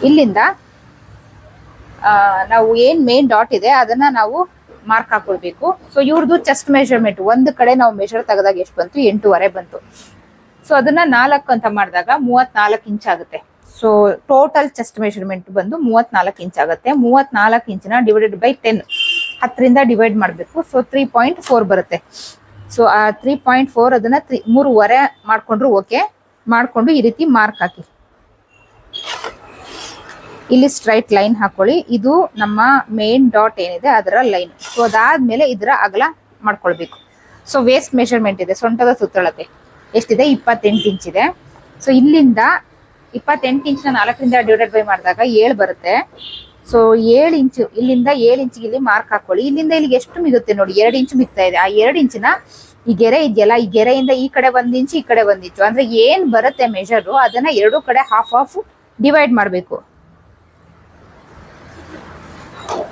ಇಲ್ಲಿಂದ ನಾವು ಏನ್ ಮೇನ್ ಡಾಟ್ ಇದೆ ಅದನ್ನ ನಾವು ಮಾರ್ಕ್ ಹಾಕೊಳ್ಬೇಕು. ಸೊ ಇವ್ರದ್ದು ಚೆಸ್ಟ್ ಮೆಷರ್ಮೆಂಟ್ ಒಂದು ಕಡೆ ನಾವು ಮೆಷರ್ ತೆಗೆದಾಗ ಎಷ್ಟು ಬಂತು? 8.5 ಬಂತು. ಸೊ ಅದನ್ನ 4 ಅಂತ ಮಾಡಿದಾಗ 34 ಇಂಚ್ ಆಗುತ್ತೆ. ಸೊ ಟೋಟಲ್ ಚೆಸ್ಟ್ ಮೆಷರ್ಮೆಂಟ್ ಬಂದು 34 ಇಂಚ್ ಆಗುತ್ತೆ. 34 ಇಂಚಿನ ಡಿವೈಡೆಡ್ ಬೈ 10, 10ರಿಂದ ಡಿವೈಡ್ ಮಾಡಬೇಕು. ಸೊ 3.4 ಬರುತ್ತೆ. ಸೊ ಆ 3.4 ಅದನ್ನ 3.5 ಮಾಡ್ಕೊಂಡ್ರು ಓಕೆ. ಮಾಡ್ಕೊಂಡು ಈ ರೀತಿ ಮಾರ್ಕ್ ಹಾಕಿ. ಇಲ್ಲಿ ಸ್ಟ್ರೈಟ್ ಲೈನ್ ಹಾಕೊಳ್ಳಿ. ಇದು ನಮ್ಮ ಮೇನ್ ಡಾಟ್ ಏನಿದೆ ಅದರ ಲೈನ್. ಸೊ ಅದಾದ್ಮೇಲೆ ಇದರ ಅಗಲ ಮಾಡ್ಕೊಳ್ಬೇಕು. ಸೊ ವೇಸ್ಟ್ ಮೆಷರ್ಮೆಂಟ್ ಇದೆ, ಸೊಂಟದ ಸುತ್ತಳತೆ. ಎಷ್ಟಿದೆ 28 ಇಂಚ್ ಇದೆ. ಸೊ ಇಲ್ಲಿಂದ 28 ಇಂಚ್ನ 4ರಿಂದ ಡಿವೈಡೆಡ್ ಬೈ ಮಾಡಿದಾಗ 7 ಬರುತ್ತೆ. ಸೊ 7 ಇಂಚು ಇಲ್ಲಿಂದ 7 ಇಂಚಿಗೆ ಇಲ್ಲಿ ಮಾರ್ಕ್ ಹಾಕೊಳ್ಳಿ. ಇಲ್ಲಿಂದ ಇಲ್ಲಿಗೆ ಎಷ್ಟು ಮಿಗುತ್ತೆ ನೋಡಿ, 2 ಇಂಚು ಮಿಗ್ತಾ ಇದೆ. ಆ 2 ಇಂಚಿನ ಈ ಗೆರೆ ಇದೆಯಲ್ಲ, ಈ ಗೆರೆಯಿಂದ ಈ ಕಡೆ 1 ಇಂಚು, ಈ ಕಡೆ 1 ಇಂಚು, ಅಂದ್ರೆ ಏನ್ ಬರುತ್ತೆ ಮೆಜರು ಅದನ್ನ ಎರಡು ಕಡೆ ಹಾಫ್ ಡಿವೈಡ್ ಮಾಡಬೇಕು.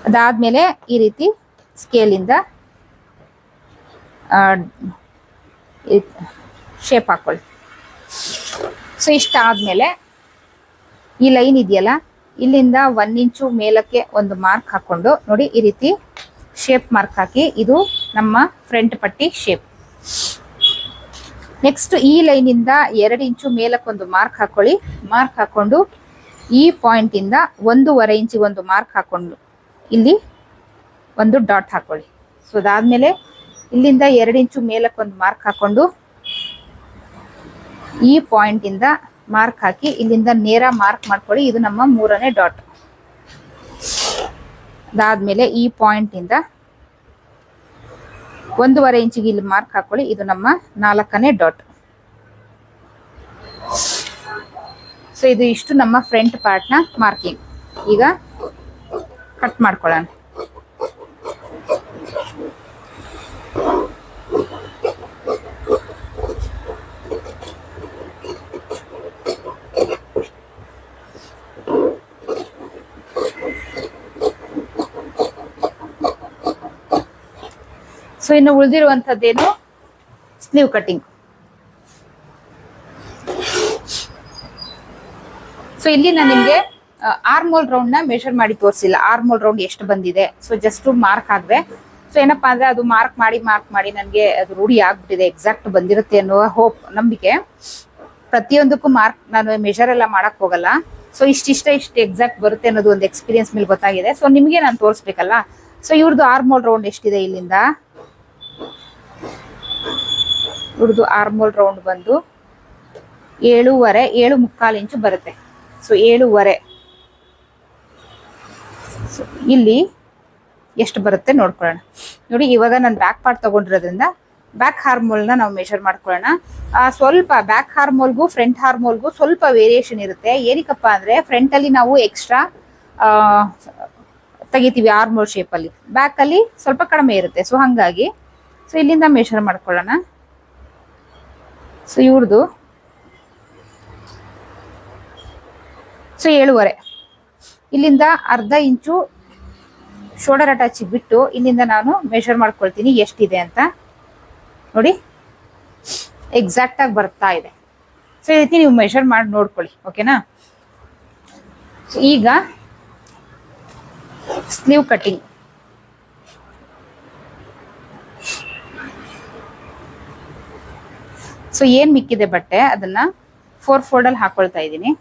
ಅದಾದ್ಮೇಲೆ ಈ ರೀತಿ ಸ್ಕೇಲಿಂದ ಶೇಪ್ ಹಾಕೊಳ್ಳಿ. ಸೊ ಇಷ್ಟ ಆದ್ಮೇಲೆ ಈ ಲೈನ್ ಇದೆಯಲ್ಲ, ಇಲ್ಲಿಂದ 1 ಇಂಚು ಮೇಲಕ್ಕೆ ಒಂದು ಮಾರ್ಕ್ ಹಾಕೊಂಡು ನೋಡಿ, ಈ ರೀತಿ ಶೇಪ್ ಮಾರ್ಕ್ ಹಾಕಿ, ಇದು ನಮ್ಮ ಫ್ರಂಟ್ ಪಟ್ಟಿ ಶೇಪ್. ನೆಕ್ಸ್ಟ್ ಈ ಲೈನ್ ಇಂದ 2 ಇಂಚು ಮೇಲಕ್ಕೆ ಒಂದು ಮಾರ್ಕ್ ಹಾಕೊಳ್ಳಿ. ಮಾರ್ಕ್ ಹಾಕೊಂಡು ಈ ಪಾಯಿಂಟ್ ಇಂದ 1.5 ಇಂಚಿಗೆ ಒಂದು ಮಾರ್ಕ್ ಹಾಕೊಂಡು ಇಲ್ಲಿ ಒಂದು ಡಾಟ್ ಹಾಕೊಳ್ಳಿ. ಸೊ ಅದಾದ್ಮೇಲೆ ಇಲ್ಲಿಂದ 2 ಇಂಚು ಮೇಲಕ್ಕೆ ಒಂದು ಮಾರ್ಕ್ ಹಾಕೊಂಡು ಈ ಪಾಯಿಂಟ್ ಇಂದ ಮಾರ್ಕ್ ಹಾಕಿ ಇಲ್ಲಿಂದ ನೇರ ಮಾರ್ಕ್ ಮಾಡ್ಕೊಳ್ಳಿ. ಇದು ನಮ್ಮ 3ನೇ ಡಾಟ್. ಅದಾದ್ಮೇಲೆ ಈ ಪಾಯಿಂಟ್ ಇಂದ 1.5 ಇಂಚಿಗೆ ಇಲ್ಲಿ ಮಾರ್ಕ್ ಹಾಕೊಳ್ಳಿ. ಇದು ನಮ್ಮ 4ನೇ ಡಾಟ್. ಸೊ ಇದು ಇಷ್ಟು ನಮ್ಮ ಫ್ರಂಟ್ ಪಾರ್ಟ್ ನ ಮಾರ್ಕಿಂಗ್. ಈಗ ಕಟ್ ಮಾಡ್ಕೊಳ್ಳೋಣ. ಸೊ ಇನ್ನು ಉಳಿದಿರುವಂತದ್ದೇನು ಸ್ಲೀವ್ ಕಟಿಂಗ್. ಸೊ ಇಲ್ಲಿ ನಾನು ನಿಮ್ಗೆ ಆರ್ಮೋಲ್ ರೌಂಡ್ ನ ಮೆಷರ್ ಮಾಡಿ ತೋರಿಸಿಲ್ಲ. ಆರ್ಮೋಲ್ ರೌಂಡ್ ಎಷ್ಟು ಬಂದಿದೆ, ಸೊ ಜಸ್ಟ್ ಮಾರ್ಕ್ ಹಾಕ್ದೆ. ಸೊ ಏನಪ್ಪಾ ಅಂದ್ರೆ ಅದು ಮಾರ್ಕ್ ಮಾಡಿ ನನಗೆ ಅದು ರೂಢಿ ಆಗ್ಬಿಟ್ಟಿದೆ, ಎಕ್ಸಾಕ್ಟ್ ಬಂದಿರುತ್ತೆ ಅನ್ನೋ ನಂಬಿಕೆ. ಪ್ರತಿಯೊಂದಕ್ಕೂ ಮಾರ್ಕ್ ನಾನು ಮೆಷರ್ ಎಲ್ಲ ಮಾಡಕ್ ಹೋಗಲ್ಲ. ಸೊ ಇಷ್ಟು ಎಕ್ಸಾಕ್ಟ್ ಬರುತ್ತೆ ಅನ್ನೋದು ಒಂದು ಎಕ್ಸ್ಪೀರಿಯನ್ಸ್ ಮೇಲೆ ಗೊತ್ತಾಗಿದೆ. ಸೊ ನಿಮ್ಗೆ ನಾನು ತೋರಿಸ್ಬೇಕಲ್ಲ. ಸೊ ಇವ್ರದ್ದು ಆರ್ಮೋಲ್ ರೌಂಡ್ ಎಷ್ಟಿದೆ, ಇಲ್ಲಿಂದ ಇವ್ರದ್ದು ಆರ್ಮೋಲ್ ರೌಂಡ್ ಬಂದು 7.5 ಇಂಚು ಬರುತ್ತೆ. ಸೊ 7.5. ಸೊ ಇಲ್ಲಿ ಎಷ್ಟು ಬರುತ್ತೆ ನೋಡ್ಕೊಳ್ಳೋಣ. ನೋಡಿ, ಇವಾಗ ನಾನು ಬ್ಯಾಕ್ ಪಾರ್ಟ್ ತಗೊಂಡಿರೋದ್ರಿಂದ ಬ್ಯಾಕ್ ಹಾರ್ಮೋಲ್ನ ನಾವು ಮೆಷರ್ ಮಾಡ್ಕೊಳ್ಳೋಣ. ಸ್ವಲ್ಪ ಬ್ಯಾಕ್ ಹಾರ್ಮೋಲ್ಗೂ ಫ್ರಂಟ್ ಹಾರ್ಮೋಲ್ಗೂ ಸ್ವಲ್ಪ ವೇರಿಯೇಷನ್ ಇರುತ್ತೆ. ಏನಕ್ಕಪ್ಪ ಅಂದ್ರೆ ಫ್ರಂಟ್ ಅಲ್ಲಿ ನಾವು ಎಕ್ಸ್ಟ್ರಾ ತೆಗಿತೀವಿ ಆರ್ಮೋಲ್ ಶೇಪ್ ಅಲ್ಲಿ, ಬ್ಯಾಕ್ ಅಲ್ಲಿ ಸ್ವಲ್ಪ ಕಡಿಮೆ ಇರುತ್ತೆ. ಸೊ ಹಂಗಾಗಿ ಸೊ ಇಲ್ಲಿಂದ ಮೆಷರ್ ಮಾಡ್ಕೊಳ್ಳೋಣ. ಸೊ ಇವ್ರದ್ದು ಸೊ 7.5. ಇಲ್ಲಿಂದ 1/2 ಇಂಚು ಶೋಲ್ಡರ್ ಅಟ್ಯಾಚ್ ಬಿಟ್ಟು ಇಲ್ಲಿಂದ ನಾನು ಮೆಷರ್ ಮಾಡ್ಕೊಳ್ತೀನಿ ಎಷ್ಟಿದೆ ಅಂತ. ನೋಡಿ, ಎಕ್ಸಾಕ್ಟ್ ಆಗಿ ಬರ್ತಾ ಇದೆ. ಸೊ ಈ ರೀತಿ ನೀವು ಮೆಷರ್ ಮಾಡಿ ನೋಡ್ಕೊಳ್ಳಿ, ಓಕೆನಾ. ಸೊ ಈಗ ಸ್ಲೀವ್ ಕಟಿಂಗ್. ಸೊ ಏನ್ ಮಿಕ್ಕಿದೆ ಬಟ್ಟೆ ಅದನ್ನ 4 ಫೋಲ್ಡ್ ಅಲ್ಲಿ ಹಾಕೊಳ್ತಾ ಇದ್ದೀನಿ.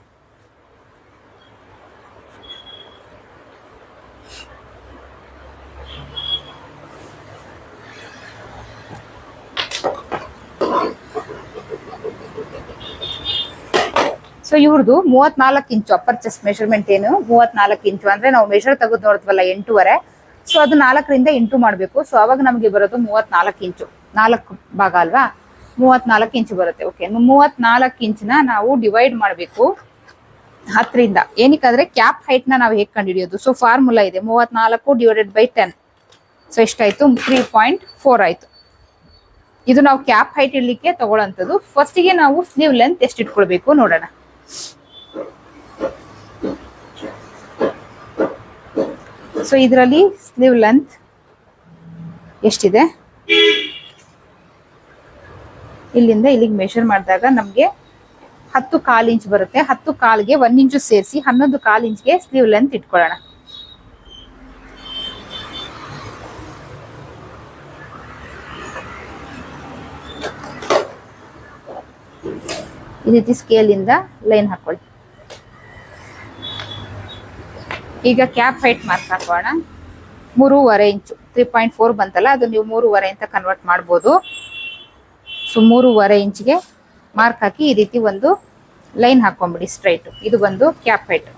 ಸೊ ಇವ್ರದ್ದು 34 ಇಂಚು ಅಪ್ಪರ್ ಚೆಸ್ಟ್ ಮೆಷರ್ಮೆಂಟ್. ಏನು 34 ಇಂಚು ಅಂದ್ರೆ ನಾವು ಮೆಷರ್ ತೆಗೆದು ನೋಡಿದ್ವಲ್ಲ 8.5. ಸೊ ಅದು 4ರಿಂದ ಇಂಟು ಮಾಡಬೇಕು. ಸೊ ಅವಾಗ ನಮಗೆ ಬರೋದು 34 ಇಂಚು. 4 ಭಾಗ ಅಲ್ವಾ, 34 ಇಂಚು ಬರುತ್ತೆ. ಓಕೆ, 34 ಇಂಚಿನ ನಾವು ಡಿವೈಡ್ ಮಾಡಬೇಕು 10ರಿಂದ. ಏನಕ್ಕಾದ್ರೆ ಕ್ಯಾಪ್ ಹೈಟ್ ನ ನಾವು ಹೇಗೆ ಕಂಡುಹಿಡಿಯೋದು? ಸೊ ಫಾರ್ಮುಲಾ ಇದೆ, 34 ಡಿವೈಡೆಡ್ ಬೈ 10. ಸೊ ಎಷ್ಟಾಯ್ತು? 3.4 ಆಯ್ತು. ಇದು ನಾವು ಕ್ಯಾಪ್ ಹೈಟ್ ಇಡ್ಲಿಕ್ಕೆ ತಗೊಳ್ಳೋಂಥದ್ದು. ಫಸ್ಟಿಗೆ ನಾವು ಸ್ಲೀವ್ ಲೆಂತ್ ಎಷ್ಟು ಇಟ್ಕೊಳ್ಬೇಕು ನೋಡೋಣ. ಸೊ ಇದರಲ್ಲಿ ಸ್ಲೀವ್ ಲೆಂತ್ ಎಷ್ಟಿದೆ, ಇಲ್ಲಿಂದ ಇಲ್ಲಿಗೆ ಮೆಷರ್ ಮಾಡಿದಾಗ ನಮಗೆ 10.25 ಇಂಚ್ ಬರುತ್ತೆ. 10.25ಗೆ 1 ಇಂಚು ಸೇರಿಸಿ 11.25 ಇಂಚ್ಗೆ ಸ್ಲೀವ್ ಲೆಂತ್ ಇಟ್ಕೊಳ್ಳೋಣ. ಈ ರೀತಿ ಸ್ಕೇಲ್ ಇಂದ ಲೈನ್ ಹಾಕೊಳ್ಳಿ. ಈಗ ಕ್ಯಾಪ್ ಹೈಟ್ ಮಾರ್ಕ್ ಹಾಕೋಣ. 3.5 ಇಂಚು. 3.4 ಬಂತಲ್ಲ, ಅದು ನೀವು 3.5 ಅಂತ ಕನ್ವರ್ಟ್ ಮಾಡ್ಬೋದು. ಸೊ 3.5 ಇಂಚ್ಗೆ ಮಾರ್ಕ್ ಹಾಕಿ ಈ ರೀತಿ ಒಂದು ಲೈನ್ ಹಾಕೊಂಡ್ಬಿಡಿ ಸ್ಟ್ರೈಟ್. ಇದು ಬಂದು ಕ್ಯಾಪ್ ಹೈಟ್.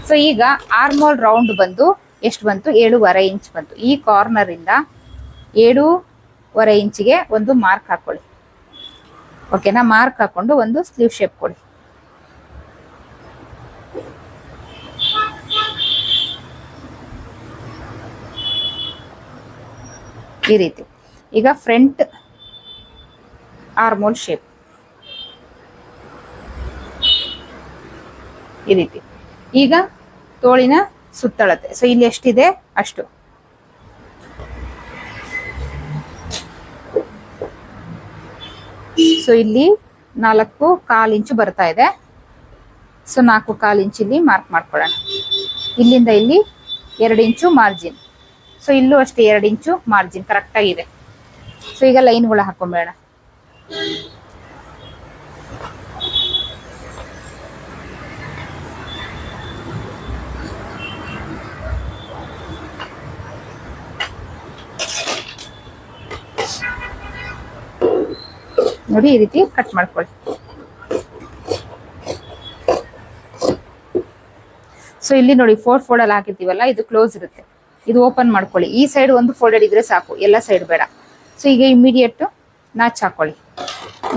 ಸೊ ಈಗ ಆರ್ಮೋಲ್ ರೌಂಡ್ ಬಂದು ಎಷ್ಟು ಬಂತು? 7.5 ಇಂಚ್ ಬಂತು. ಈ ಕಾರ್ನರ್ ಇಂದ 7.5 ಇಂಚಿಗೆ ಒಂದು ಮಾರ್ಕ್ ಹಾಕೊಳ್ಳಿ. ಓಕೆನಾ. ಮಾರ್ಕ್ ಹಾಕೊಂಡು ಒಂದು ಸ್ಲೀವ್ ಶೇಪ್ ಕೊಡಿ. ಈ ರೀತಿ. ಈಗ ಫ್ರಂಟ್ ಆರ್ಮೋಲ್ ಶೇಪ್ ಈ ರೀತಿ. ಈಗ ತೋಳಿನ ಸುತ್ತಳತೆ, ಸೊ ಇಲ್ಲಿ ಎಷ್ಟಿದೆ ಅಷ್ಟು. ಸೊ ಇಲ್ಲಿ 4.25 ಇಂಚು ಬರ್ತಾ ಇದೆ. ಸೊ 4.25 ಇಂಚ್ ಇಲ್ಲಿ ಮಾರ್ಕ್ ಮಾಡ್ಕೊಳ್ಳೋಣ. ಇಲ್ಲಿಂದ ಇಲ್ಲಿ 2 ಇಂಚು ಮಾರ್ಜಿನ್. ಸೊ ಇಲ್ಲೂ ಅಷ್ಟೇ 2 ಇಂಚು ಮಾರ್ಜಿನ್ ಕರೆಕ್ಟ್ ಆಗಿದೆ. ಸೊ ಈಗ ಲೈನ್ಗಳು ಹಾಕೊಂಬೇಡ. ನೋಡಿ ಈ ರೀತಿ ಕಟ್ ಮಾಡ್ಕೊಳ್ಳಿ. ಸೊ ಇಲ್ಲಿ ನೋಡಿ 4 ಫೋಲ್ಡ್ ಅಲ್ಲಿ ಹಾಕಿರ್ತೀವಲ್ಲ, ಇದು ಕ್ಲೋಸ್ ಇರುತ್ತೆ. ಇದು ಓಪನ್ ಮಾಡ್ಕೊಳ್ಳಿ. ಈ ಸೈಡ್ ಒಂದು ಫೋಲ್ಡೆಡ್ ಇದ್ರೆ ಸಾಕು, ಎಲ್ಲ ಸೈಡ್ ಬೇಡ. ಸೊ ಈಗ ಇಮಿಡಿಯೇಟ್ ನಾಚ್ ಹಾಕೊಳ್ಳಿ.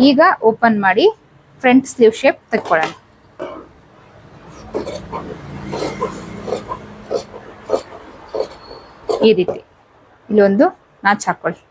ಈಗ ಓಪನ್ ಮಾಡಿ ಫ್ರಂಟ್ ಸ್ಲೀವ್ ಶೇಪ್ ತೆಕ್ಕೊಳ್ಳೋಣ. ಈ ರೀತಿ ಇಲ್ಲಿ ಒಂದು ನಾಚ್ ಹಾಕೊಳ್ಳಿ.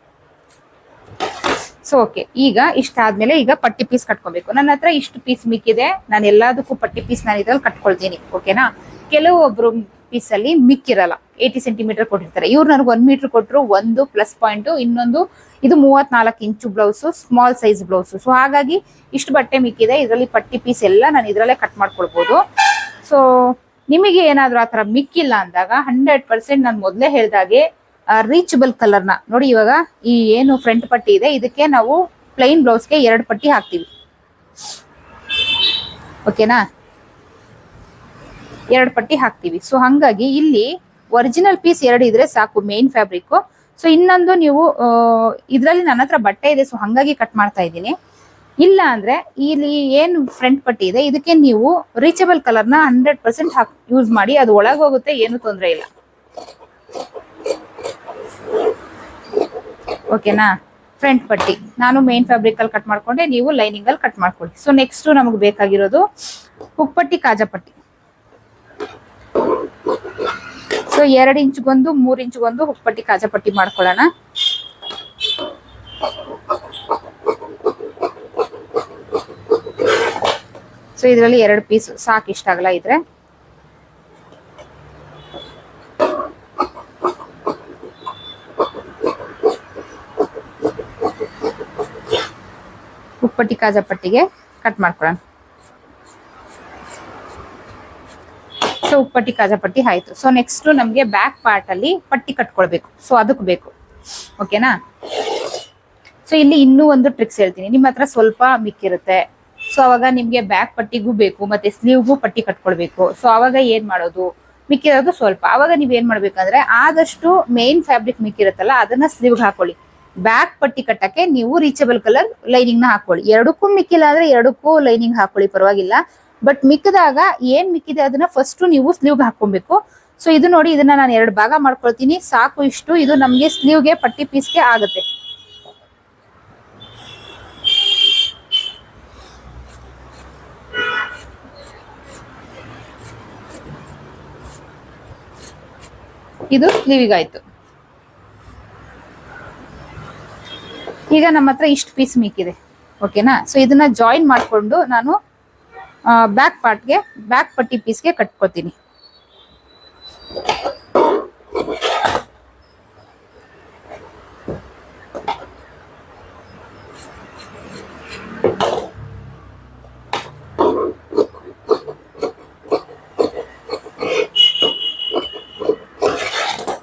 So okay. ಈಗ ಇಷ್ಟಾದ್ಮೇಲೆ ಈಗ ಪಟ್ಟಿ ಪೀಸ್ ಕಟ್ಕೊಬೇಕು. ನನ್ನ ಹತ್ರ ಇಷ್ಟು ಪೀಸ್ ಮಿಕ್ಕಿದೆ, ನಾನು ಎಲ್ಲದಕ್ಕೂ ಪಟ್ಟಿ ಪೀಸ್ ನಾನು ಇದ್ರಲ್ಲಿ ಕಟ್ಕೊಳ್ತೀನಿ. ಓಕೆನಾ. ಕೆಲವೊಬ್ರು ಪೀಸ್ ಅಲ್ಲಿ ಮಿಕ್ಕಿರಲ್ಲ, 80 ಸೆಂಟಿಮೀಟರ್ ಕೊಟ್ಟಿರ್ತಾರೆ. ಇವ್ರು ನನಗೆ 1 ಮೀಟರ್ ಕೊಟ್ಟರು. ಒಂದು ಪ್ಲಸ್ ಪಾಯಿಂಟ್, ಇನ್ನೊಂದು ಇದು 34 inch blouse, small size blouse. So ಹಾಗಾಗಿ ಇಷ್ಟು ಬಟ್ಟೆ ಮಿಕ್ಕಿದೆ. ಇದರಲ್ಲಿ ಪಟ್ಟಿ ಪೀಸ್ ಎಲ್ಲ ನಾನು ಇದರಲ್ಲೇ ಕಟ್ ಮಾಡ್ಕೊಳ್ಬೋದು. ಸೊ ನಿಮಗೆ ಏನಾದ್ರು ಆ ಥರ ಮಿಕ್ಕಿಲ್ಲ ಅಂದಾಗ 100% ನಾನು ಮೊದಲೇ ಹೇಳಿದಾಗೆ ರೀಚಬಲ್ ಕಲರ್ನ ನೋಡಿ. ಇವಾಗ ಈ ಏನು ಫ್ರಂಟ್ ಪಟ್ಟಿ ಇದೆ, ಇದಕ್ಕೆ ನಾವು ಪ್ಲೈನ್ ಬ್ಲೌಸ್ಗೆ 2 ಪಟ್ಟಿ ಹಾಕ್ತೀವಿ. ಓಕೆನಾ, 2 ಪಟ್ಟಿ ಹಾಕ್ತೀವಿ. ಸೊ ಹಂಗಾಗಿ ಇಲ್ಲಿ ಒರಿಜಿನಲ್ ಪೀಸ್ 2 ಇದ್ರೆ ಸಾಕು, ಮೇನ್ ಫ್ಯಾಬ್ರಿಕ್. ಸೊ ಇನ್ನೊಂದು ನೀವು ಇದರಲ್ಲಿ ನನ್ನ ಹತ್ರ ಬಟ್ಟೆ ಇದೆ, ಸೊ ಹಂಗಾಗಿ ಕಟ್ ಮಾಡ್ತಾ ಇದ್ದೀನಿ. ಇಲ್ಲ ಅಂದ್ರೆ ಇಲ್ಲಿ ಏನು ಫ್ರಂಟ್ ಪಟ್ಟಿ ಇದೆ, ಇದಕ್ಕೆ ನೀವು ರೀಚಬಲ್ ಕಲರ್ನ 100% ಯೂಸ್ ಮಾಡಿ. ಅದು ಒಳಗೆ ಹೋಗುತ್ತೆ, ಏನು ತೊಂದರೆ ಇಲ್ಲ. ಓಕೆನಾ. ಫ್ರಂಟ್ ಪಟ್ಟಿ ನಾನು ಮೇನ್ ಫ್ಯಾಬ್ರಿಕ್ ಅಲ್ಲಿ ಕಟ್ ಮಾಡ್ಕೊಂಡೆ, ನೀವು ಲೈನಿಂಗ್ ಅಲ್ಲಿ ಕಟ್ ಮಾಡ್ಕೊಳ್ಳಿ. ಸೊ ನೆಕ್ಸ್ಟ್ ನಮಗೆ ಬೇಕಾಗಿರೋದು ಹುಕ್ಪಟ್ಟಿ ಕಾಜಾಪಟ್ಟಿ. ಸೊ 2 ಇಂಚ್ಗೊಂದು 3 ಇಂಚ್ಗೊಂದು ಹುಕ್ಪಟ್ಟಿ ಕಾಜಾಪಟ್ಟಿ ಮಾಡ್ಕೊಳ್ಳೋಣ. ಸೊ ಇದರಲ್ಲಿ 2 ಪೀಸ್ ಸಾಕು, ಇಷ್ಟ ಆಗಲ್ಲ ಇದ್ರೆ. ಹುಕ್ಪಟ್ಟಿ ಕಾಜಾಪಟ್ಟಿಗೆ ಕಟ್ ಮಾಡ್ಕೊಳ್ಳೋಣ. ಸೊ ಹುಕ್ಪಟ್ಟಿ ಕಾಜಾಪಟ್ಟಿ ಆಯ್ತು. ಸೊ ನೆಕ್ಸ್ಟ್ ನಮ್ಗೆ ಬ್ಯಾಕ್ ಪಾರ್ಟ್ ಅಲ್ಲಿ ಪಟ್ಟಿ ಕಟ್ಕೊಳ್ಬೇಕು. ಸೊ ಅದಕ್ಕೆ ಬೇಕು. ಓಕೆನಾ. ಸೊ ಇಲ್ಲಿ ಇನ್ನೂ ಒಂದು ಟ್ರಿಕ್ಸ್ ಹೇಳ್ತೀನಿ. ನಿಮ್ಮ ಹತ್ರ ಸ್ವಲ್ಪ ಮಿಕ್ಕಿರುತ್ತೆ, ಸೊ ಅವಾಗ ನಿಮ್ಗೆ ಬ್ಯಾಕ್ ಪಟ್ಟಿಗೂ ಬೇಕು ಮತ್ತೆ ಸ್ಲೀವ್ಗೂ ಪಟ್ಟಿ ಕಟ್ಕೊಳ್ಬೇಕು. ಸೊ ಅವಾಗ ಏನ್ ಮಾಡೋದು, ಮಿಕ್ಕಿರೋದು ಸ್ವಲ್ಪ. ಅವಾಗ ನೀವ್ ಏನ್ ಮಾಡ್ಬೇಕಂದ್ರೆ ಆದಷ್ಟು ಮೇನ್ ಫ್ಯಾಬ್ರಿಕ್ ಮಿಕ್ಕಿರುತ್ತಲ್ಲ ಅದನ್ನ ಸ್ಲೀವ್ಗೆ ಹಾಕೊಳ್ಳಿ. ಬ್ಯಾಕ್ ಪಟ್ಟಿ ಕಟ್ಟಕ್ಕೆ ನೀವು ರೀಚಬಲ್ ಕಲರ್ ಲೈನಿಂಗ್ ನ ಹಾಕೊಳ್ಳಿ. 2ಕ್ಕೂ ಮಿಕ್ಕಿಲ್ಲ ಅಂದ್ರೆ 2ಕ್ಕೂ ಲೈನಿಂಗ್ ಹಾಕೊಳ್ಳಿ, ಪರವಾಗಿಲ್ಲ. ಬಟ್ ಮಿಕ್ಕಿದಾಗ ಏನ್ ಮಿಕ್ಕಿದೆ ಅದನ್ನ ಫಸ್ಟ್ ನೀವು ಸ್ಲೀವ್ಗೆ ಹಾಕೊಬೇಕು. ಸೊ ಇದು ನೋಡಿ, ಇದನ್ನ ನಾನು 2 ಭಾಗ ಮಾಡ್ಕೊಳ್ತೀನಿ, ಸಾಕು ಇಷ್ಟು. ಇದು ನಮ್ಗೆ ಸ್ಲೀವ್ಗೆ ಪಟ್ಟಿ ಪೀಸ್ಗೆ ಆಗುತ್ತೆ. ಇದು ಸ್ಲೀವಿಗಾಯ್ತು. ಈಗ ನಮ್ಮ ಹತ್ರ ಇಷ್ಟು ಪೀಸ್ ಮಿಕ್ಕಿದೆ. ಓಕೆನಾ. ಸೊ ಇದನ್ನ ಜಾಯಿನ್ ಮಾಡ್ಕೊಂಡು ನಾನು ಬ್ಯಾಕ್ ಪಾರ್ಟ್ಗೆ ಬ್ಯಾಕ್ ಪಟ್ಟಿ ಪೀಸ್ಗೆ ಕಟ್ಕೊತೀನಿ.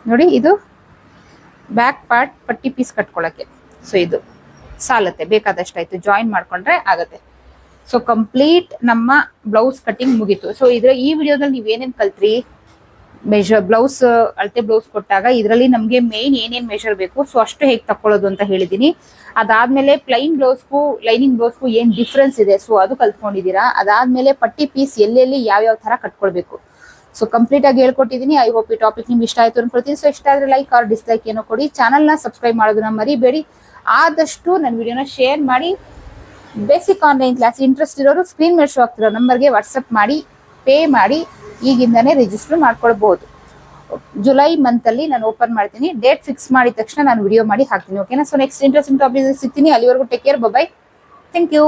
ನೋಡಿ, ಇದು ಬ್ಯಾಕ್ ಪಾರ್ಟ್ ಪಟ್ಟಿ ಪೀಸ್ ಕಟ್ಕೊಳಕ್ಕೆ. ಸೊ ಇದು ಸಾಲತ್ತೆ, ಬೇಕಾದಷ್ಟಾಯ್ತು. ಜಾಯಿನ್ ಮಾಡ್ಕೊಂಡ್ರೆ ಆಗತ್ತೆ. ಸೊ ಕಂಪ್ಲೀಟ್ ನಮ್ಮ ಬ್ಲೌಸ್ ಕಟಿಂಗ್ ಮುಗೀತು. ಸೊ ಈ ವಿಡಿಯೋದಲ್ಲಿ ನೀವೇನೇನ್ ಕಲ್ತ್ರಿ, ಬ್ಲೌಸ್ ಅಳತೆ ಬ್ಲೌಸ್ ಕೊಟ್ಟಾಗ ಇದರಲ್ಲಿ ನಮ್ಗೆ ಮೇನ್ ಏನೇನ್ ಮೆಷರ್ ಬೇಕು, ಸೊ ಅಷ್ಟು ಹೇಗೆ ತಕೊಳ್ಳೋದು ಅಂತ ಹೇಳಿದೀನಿ. ಅದಾದ್ಮೇಲೆ ಪ್ಲೈನ್ ಬ್ಲೌಸ್ಗೂ ಲೈನಿಂಗ್ ಬ್ಲೌಸ್ಗೂ ಏನ್ ಡಿಫ್ರೆನ್ಸ್ ಇದೆ, ಸೊ ಅದು ಕಲ್ತ್ಕೊಂಡಿದ್ದೀರಾ. ಅದಾದ್ಮೇಲೆ ಪಟ್ಟಿ ಪೀಸ್ ಎಲ್ಲೆಲ್ಲಿ ಯಾವ್ಯಾವ ತರ ಕಟ್ಕೊಳ್ಬೇಕು, ಸೊ ಕಂಪ್ಲೀಟ್ ಆಗಿ ಹೇಳ್ಕೊಟ್ಟಿದ್ದೀನಿ. ಐ ಹೋಪ್ ಈ ಟಾಪಿಕ್ ನಿಮ್ಗೆ ಇಷ್ಟ ಆಯ್ತು ಅನ್ಕೊಳ್ತೀನಿ. ಸೊ ಇಷ್ಟ ಆದ್ರೆ ಲೈಕ್ ಆರ್ ಡಿಸ್ಲೈಕ್ ಏನೋ ಕೊಡಿ. ಚಾನಲ್ನ ಸಬ್ಸ್ಕ್ರೈಬ್ ಮಾಡೋದನ್ನ ಮರಿಬೇಡಿ. ಆದಷ್ಟು ನನ್ನ ವಿಡಿಯೋನ ಶೇರ್ ಮಾಡಿ ಬೇಸಿಕ್ ಆನ್ಲೈನ್ ಕ್ಲಾಸ್ ಇಂಟ್ರೆಸ್ಟ್ ಇರೋರು ಸ್ಕ್ರೀನ್ ಮೇಲೆ ಶೋ ಆಗ್ತಿರೋ ನಂಬರ್ಗೆ ವಾಟ್ಸಪ್ ಮಾಡಿ ಪೇ ಮಾಡಿ ಈಗಿಂದಾನೇ ರಿಜಿಸ್ಟರ್ ಮಾಡ್ಕೊಳ್ಬಹುದು. ಜುಲೈ ಮಂತ್ ಅಲ್ಲಿ ನಾನು ಓಪನ್ ಮಾಡ್ತೀನಿ. ಡೇಟ್ ಫಿಕ್ಸ್ ಮಾಡಿದ ತಕ್ಷಣ ನಾನು ವಿಡಿಯೋ ಮಾಡಿ ಹಾಕ್ತೀನಿ. ಓಕೆನಾ? ಸೊ ನೆಕ್ಸ್ಟ್ ಇಂಟ್ರೆಸ್ಟಿಂಗ್ ಟಾಪಿಕ್ ಸಿಗ್ತೀನಿ. ಅಲ್ಲಿವರೆಗೂ take care. Bye. Thank you.